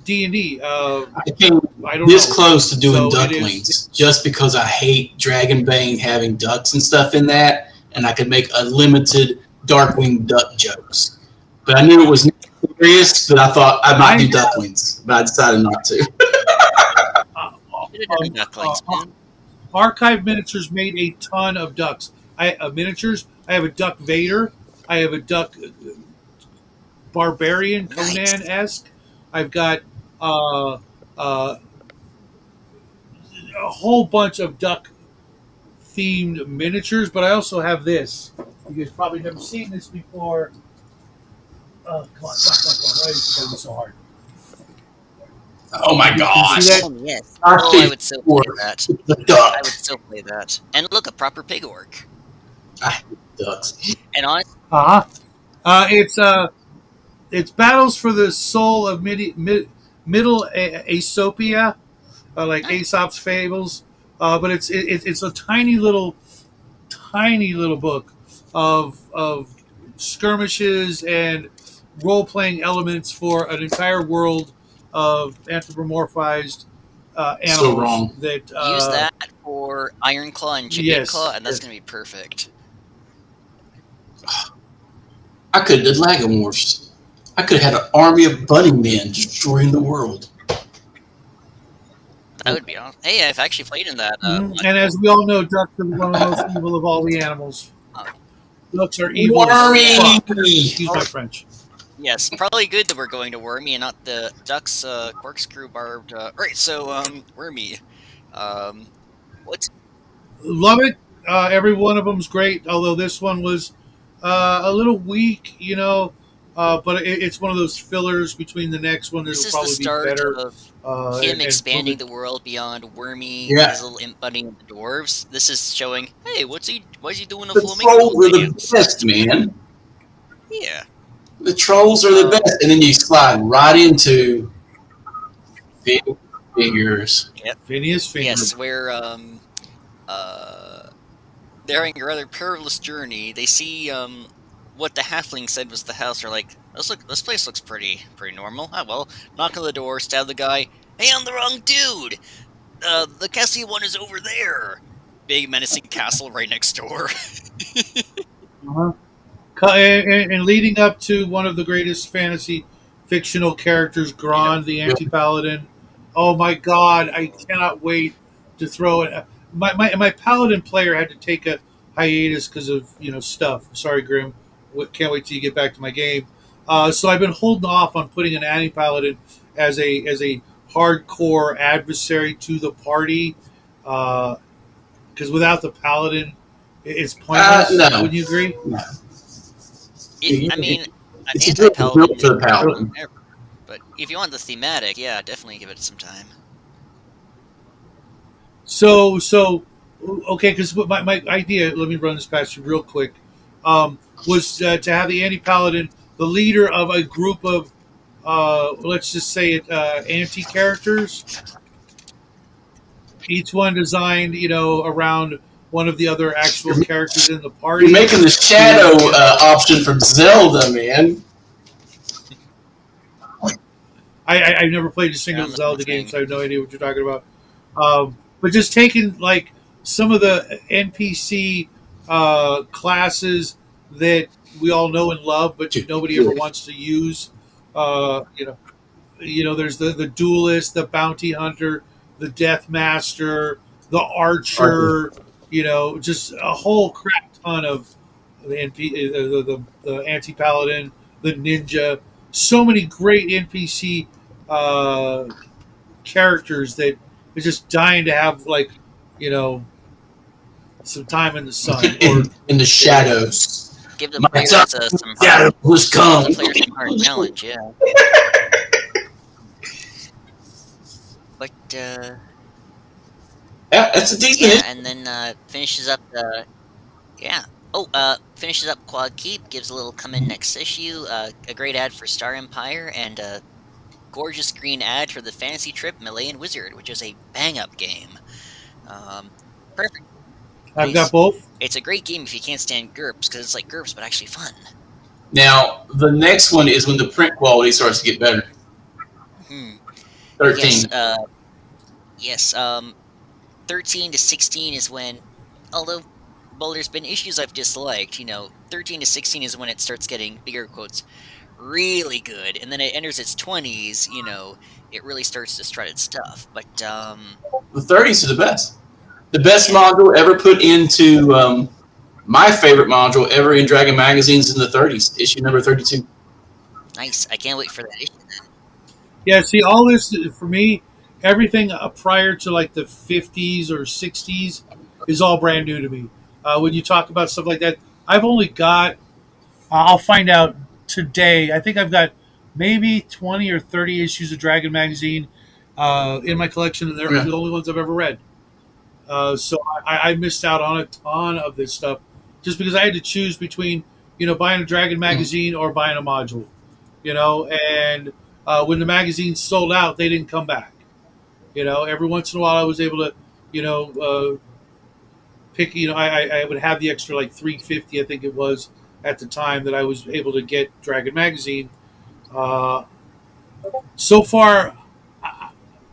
S3: D&D?"
S1: I came
S3: I don't
S1: this
S3: know.
S1: close to doing
S3: So it is.
S1: ducklings just because I hate Dragonbane having ducks and stuff in that, and I could make unlimited Darkwing duck jokes. But I knew it was not serious, but I thought I might do ducklings, but I decided not to.
S2: Should have done ducklings, man.
S3: Archive Miniatures made a ton of ducks. Miniatures. I have a Duck Vader. I have a Duck Barbarian,
S2: Nice.
S3: Conan-esque. I've got a whole bunch of duck themed miniatures, but I also have this. You guys probably never seen this before. Oh, come on. Why is it going to be so hard?
S1: Oh my
S3: You
S1: gosh.
S3: see that?
S2: Oh, yes.
S1: Our
S2: Oh, I would so play that.
S1: The
S2: I
S1: duck.
S2: would so play that. And look, a proper pig orc.
S1: I hate ducks.
S2: And honestly,
S3: It's battles for the soul of middle Aesopia, like
S2: Nice.
S3: Aesop's fables. But it's a tiny little book of skirmishes and role playing elements for an entire world of anthropomorphized animals
S1: So wrong.
S3: that
S2: use that for Iron Claw and Jade Claw,
S3: Yes,
S2: and that's
S3: yes.
S2: gonna be perfect.
S1: I could have did Lagomorphs. I could have had an army of bunny men destroying the world.
S2: That would be awesome. Hey, I've actually played in that.
S3: And as we all know, ducks are one of the most evil of all the animals.
S2: Uh,
S3: Ducks are evil as
S2: Oh yeah.
S1: Wormy!
S3: fuck. Excuse my French.
S2: Yes, probably good that we're going to Wormy and not the Ducks corkscrew barbed. Right, so Wormy. Um, what's
S3: Love it. Every one of them's great, although this one was a little weak, but it's one of those fillers between the next one
S2: this
S3: that'll
S2: is the
S3: probably be
S2: start
S3: better.
S2: of him
S3: And from
S2: expanding
S3: the
S2: the world beyond Wormy,
S1: Yeah.
S2: his little imp buddy, and the dwarves. This is showing, hey, why is he doing a
S1: The
S2: flamingo
S1: trolls are the
S2: dance?
S1: best, man.
S2: Yeah.
S1: The trolls are the best. And then you slide right into figures.
S3: Phineas Finger.
S2: Yes, where uh they're having a rather perilous journey. They see what the halfling said was the house. They're like, this place looks pretty normal. Ah well, knock on the door, stab the guy. Hey, I'm the wrong dude. The castle one is over there. Big menacing castle right next door.
S3: Uh-huh. And leading up to one of the greatest fantasy fictional characters, Gron, the anti-paladin. Oh my god, I cannot wait to throw it. My paladin player had to take a hiatus because of stuff. Sorry, Grim. Can't wait till you get back to my game. So I've been holding off on putting an anti-paladin as a hardcore adversary to the party because without the paladin, it's pointless.
S1: No.
S3: Wouldn't you agree?
S1: No.
S2: I mean, an
S1: It's a good
S2: anti-paladin
S1: build for the paladin.
S2: whatever. But if you want the thematic, yeah, definitely give it some time.
S3: So okay, because my idea, let me run this past you real quick, was to have the anti-paladin the leader of a group of, let's just say it, anti-characters, each one designed, around one of the other actual characters in the party.
S1: You're making the shadow option from Zelda, man.
S3: I've never played a single
S2: Yeah, I'm
S3: Zelda
S2: listening.
S3: game, so I have no idea what you're talking about. But just taking like some of the NPC classes that we all know and love, but nobody ever wants to use. There's the duelist, the bounty hunter, the death master, the archer. Just a whole crap ton of the the anti paladin, the ninja. So many great NPC uh, characters that are just dying to have some time in the sun or
S1: in the shadows.
S2: Give the
S1: My
S2: players
S1: time
S2: some
S1: shadow was
S2: give
S1: come.
S2: the players some hard challenge, yeah. But
S1: Yeah, that's a decent.
S2: yeah, and then finishes up the yeah. Oh, finishes up Quad Keep, gives a little come in next issue, a great ad for Star Empire, and a gorgeous green ad for the fantasy trip Malayan Wizard, which is a bang up game. Perfect.
S3: I've got both.
S2: It's a great game if you can't stand GURPS, because it's like GURPS, but actually fun.
S1: Now, the next one is when the print quality starts to get better. 13.
S2: Yes, 13 to 16 is when, although, well, there's been issues I've disliked, 13 to 16 is when it starts getting, bigger quotes, really good, and then it enters its 20s, it really starts to strut its stuff, but,
S1: The 30s are the best. The best module ever put into my favorite module ever in Dragon Magazines in the 30s, issue number 32.
S2: nice, I can't wait for that issue then.
S3: Yeah, see, all this for me, everything prior to like the 50s or 60s is all brand new to me. When you talk about stuff like that, I've only got, I'll find out today, I think I've got maybe 20 or 30 issues of Dragon Magazine in my collection, and they're the only ones I've ever read. So I missed out on a ton of this stuff just because I had to choose between, buying a Dragon magazine or buying a module, and when the magazines sold out, they didn't come back. Every once in a while I was able to, pick, I would have the extra like $3.50, I think it was at the time that I was able to get Dragon magazine. So far,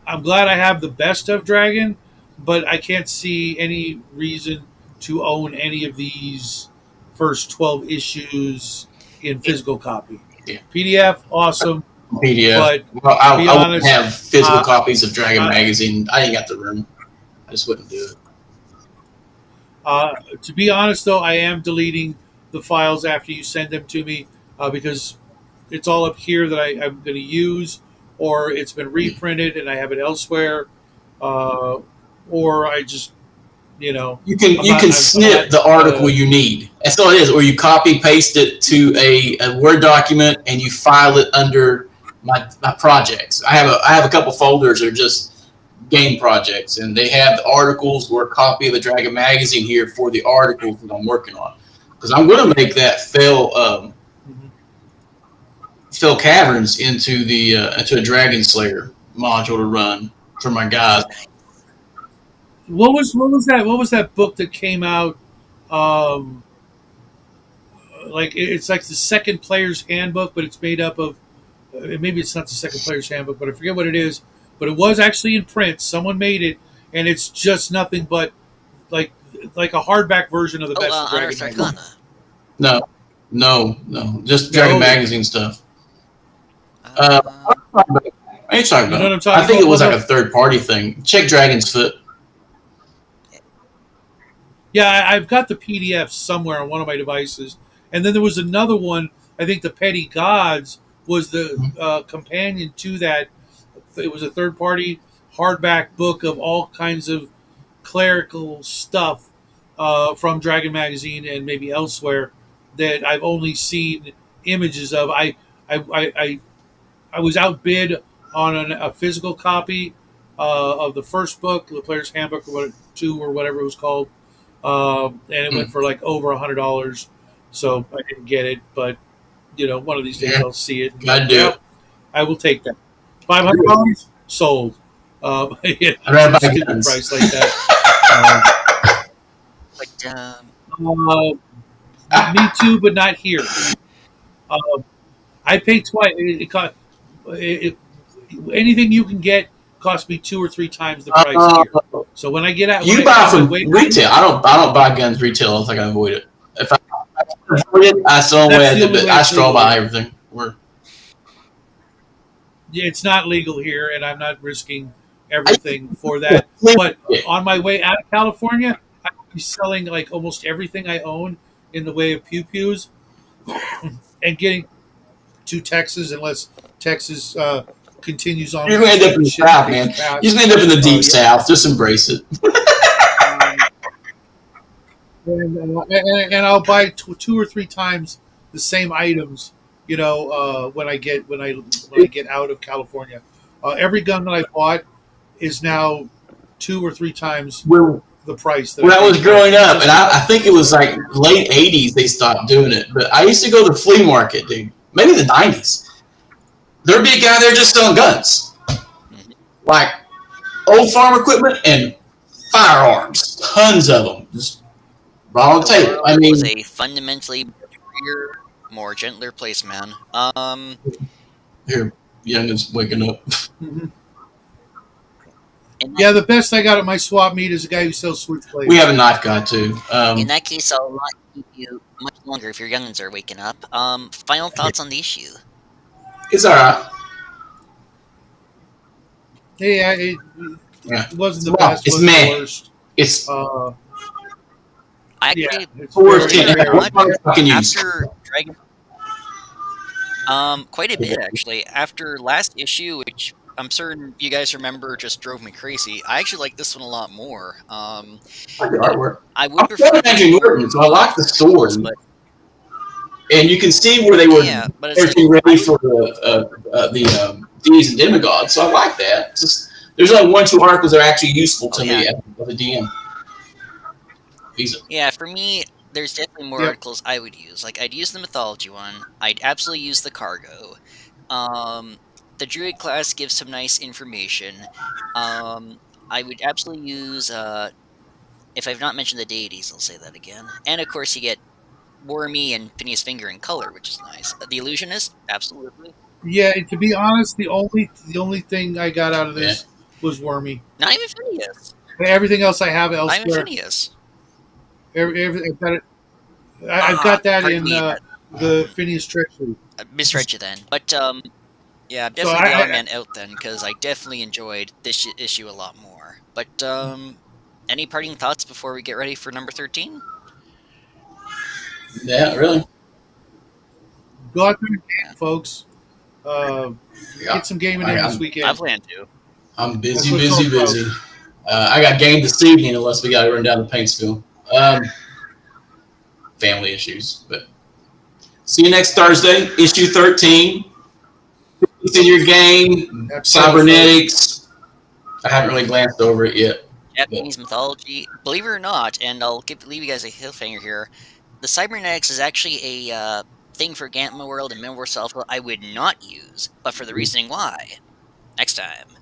S3: I'm glad I have the best of Dragon, but I can't see any reason to own any of these first 12 issues in
S2: It,
S3: physical copy.
S1: Yeah.
S3: PDF, awesome,
S1: PDF.
S3: but
S1: Well,
S3: to be
S1: I wouldn't
S3: honest,
S1: have physical
S3: uh,
S1: copies of Dragon
S3: uh,
S1: Magazine. I ain't got the room. I just wouldn't do it.
S3: to be honest, though, I am deleting the files after you send them to me because it's all up here that I'm going to use, or it's been
S1: Yeah.
S3: reprinted and I have it elsewhere, uh, or I just, you know,
S1: You can
S3: I'm not.
S1: snip the article you need. That's all it is. Or you copy paste it to a Word document and you file it under my projects. I have a couple folders that are just game projects, and they have the articles or a copy of the Dragon magazine here for the articles that I'm working on. Because I'm going to make that
S3: Mhm.
S1: Phil Caverns into a Dragon Slayer module to run for my guys.
S3: What was that book that came out? Um, like it's like the second player's handbook, but it's made up of maybe it's not the second player's handbook, but I forget what it is. But it was actually in print. Someone made it, and it's just nothing but like like a hardback version of the
S2: oh,
S3: Best of Dragon
S2: Unearthed
S3: magazine.
S2: Arcana.
S1: No, no, just Dragon
S3: No,
S1: magazine stuff. Uh,
S2: Uh,
S1: what are you talking
S3: you know what
S1: about?
S3: I'm
S1: I
S3: talking
S1: think
S3: about?
S1: it was
S3: Well,
S1: like
S3: no,
S1: a third party thing. Check Dragon's Foot.
S3: yeah, I've got the PDF somewhere on one of my devices, and then there was another one. I think the Petty Gods was the companion to that. It was a third party hardback book of all kinds of clerical stuff from Dragon Magazine and maybe elsewhere that I've only seen images of. I, I, I was outbid on a physical copy of the first book, the Player's Handbook, or what, two or whatever it was called, and it went
S1: Hmm.
S3: for like over $100. So I didn't get it, but you know, one of these days
S1: Yeah,
S3: I'll see it and go,
S1: gotta do
S3: "Yep,
S1: it.
S3: I will take that." $500 sold.
S1: I'd
S3: It's
S1: rather
S3: a
S1: buy
S3: stupid
S1: guns.
S3: price like that. Um,
S2: but
S3: uh, me too, but not here. Uh, I paid twice. It, anything you can get cost me two or three times the price
S1: Uh,
S3: here. So when I get out, when
S1: you
S3: I
S1: buy
S3: on my
S1: from
S3: way out,
S1: retail. I don't buy guns retail unless I can avoid it. If I avoid it, that's the only way
S3: that's
S1: I
S3: the
S1: do.
S3: only
S1: But
S3: way
S1: I
S3: it's
S1: straw
S3: legal
S1: buy
S3: here.
S1: everything. We're
S3: Yeah, it's not legal here, and I'm not risking
S1: I used to
S3: everything for
S1: be a
S3: that.
S1: flea
S3: But
S1: market.
S3: on my way out of California, I'll be selling like almost everything I own in the way of pew pews and getting to Texas unless Texas continues on
S1: You're
S3: with the
S1: gonna end up in
S3: stupid
S1: the
S3: shit that
S1: South,
S3: they
S1: man.
S3: just
S1: You're
S3: passed.
S1: gonna end up in the deep
S3: Yeah,
S1: South. Just embrace it.
S2: um,
S3: and I'll buy two or three times the same items. You know, when I get out of California, every gun that I bought is now two or three times
S1: When
S3: the price that I
S1: when I
S3: paid
S1: was
S3: for it
S1: growing up, and
S3: just because
S1: I think it was like late '80s they stopped doing it. But I used to go to the flea market, dude. Maybe the '90s. There'd be a guy there just selling guns,
S2: mhm.
S1: like old farm equipment and firearms, tons of them, just right on the
S2: The
S1: table. I
S2: world was
S1: mean,
S2: a fundamentally freer, more gentler place, man.
S1: here, youngins waking up.
S3: Mhm.
S2: In that
S3: Yeah, the best I got at my swap meet is a guy who sells
S1: We have
S3: switchblades.
S1: a knife guy too.
S2: in that case, I'll not keep you much longer if your youngins are waking up. Final thoughts on the issue.
S1: It's all right.
S3: Hey,
S1: Yeah,
S3: it wasn't
S1: it's
S3: the
S1: well,
S3: best,
S1: it's
S3: wasn't the
S1: meh.
S3: worst.
S1: It's
S3: Uh,
S2: I
S3: yeah,
S2: actually
S3: it's
S1: four
S3: very,
S1: ten.
S2: very
S3: very.
S1: What
S2: much
S1: part fucking use?
S2: after Dragon. Quite a bit actually. After last issue, which I'm certain you guys remember, just drove me crazy. I actually like this one a lot more.
S1: I like the artwork.
S2: I
S1: I'm
S2: would prefer
S1: from
S2: to do
S1: Andrew
S2: more
S1: Norton, so I like the
S2: visuals,
S1: story,
S2: but
S1: and you can see where they were
S2: yeah, but it's like
S1: getting
S2: I
S1: ready
S2: would.
S1: for the deities and demigods. So I like that. It's just, there's only one, two articles that are actually useful
S2: Oh
S1: to
S2: yeah,
S1: me as a DM. He's
S2: yeah. For me, there's definitely more
S3: Yep.
S2: articles I would use. Like I'd use the mythology one. I'd absolutely use the cargo. Um, the druid class gives some nice information. Um, I would absolutely use. If I've not mentioned the deities, I'll say that again. And of course, you get Wormy and Phineas Finger in color, which is nice. The Illusionist, absolutely.
S3: Yeah, and to be honest, the only thing I got out of
S1: yeah.
S3: this was Wormy.
S2: Not even Phineas.
S3: Everything else I have
S2: I'm
S3: elsewhere.
S2: Phineas.
S3: I've got it. I've got that
S2: Pardon
S3: in
S2: me,
S3: the Phineas treasury.
S2: I misread you then. But yeah, I'm
S3: So
S2: definitely the odd man out then because I definitely enjoyed this issue a lot more. But any parting thoughts before we get ready for number 13?
S1: Yeah, really.
S3: go out there and
S2: Yeah,
S3: game, folks. Uh,
S1: Yeah,
S3: get some gaming in this
S1: I'm
S2: I
S3: weekend.
S2: plan to.
S1: I'm
S3: That's
S1: busy,
S3: what it's all
S1: busy,
S3: about.
S1: busy. I got game this evening unless we got to run down to Paintsville. Family issues, but see you next Thursday. Issue 13. It's in your game.
S3: Happy trails, folks.
S1: Cybernetics. I haven't really glanced over it yet. But
S2: Japanese mythology. Believe it or not, and leave you guys a cliffhanger here. The cybernetics is actually a thing for Gamma World and Milworld Alpha I would not use, but for the reasoning why. Next time.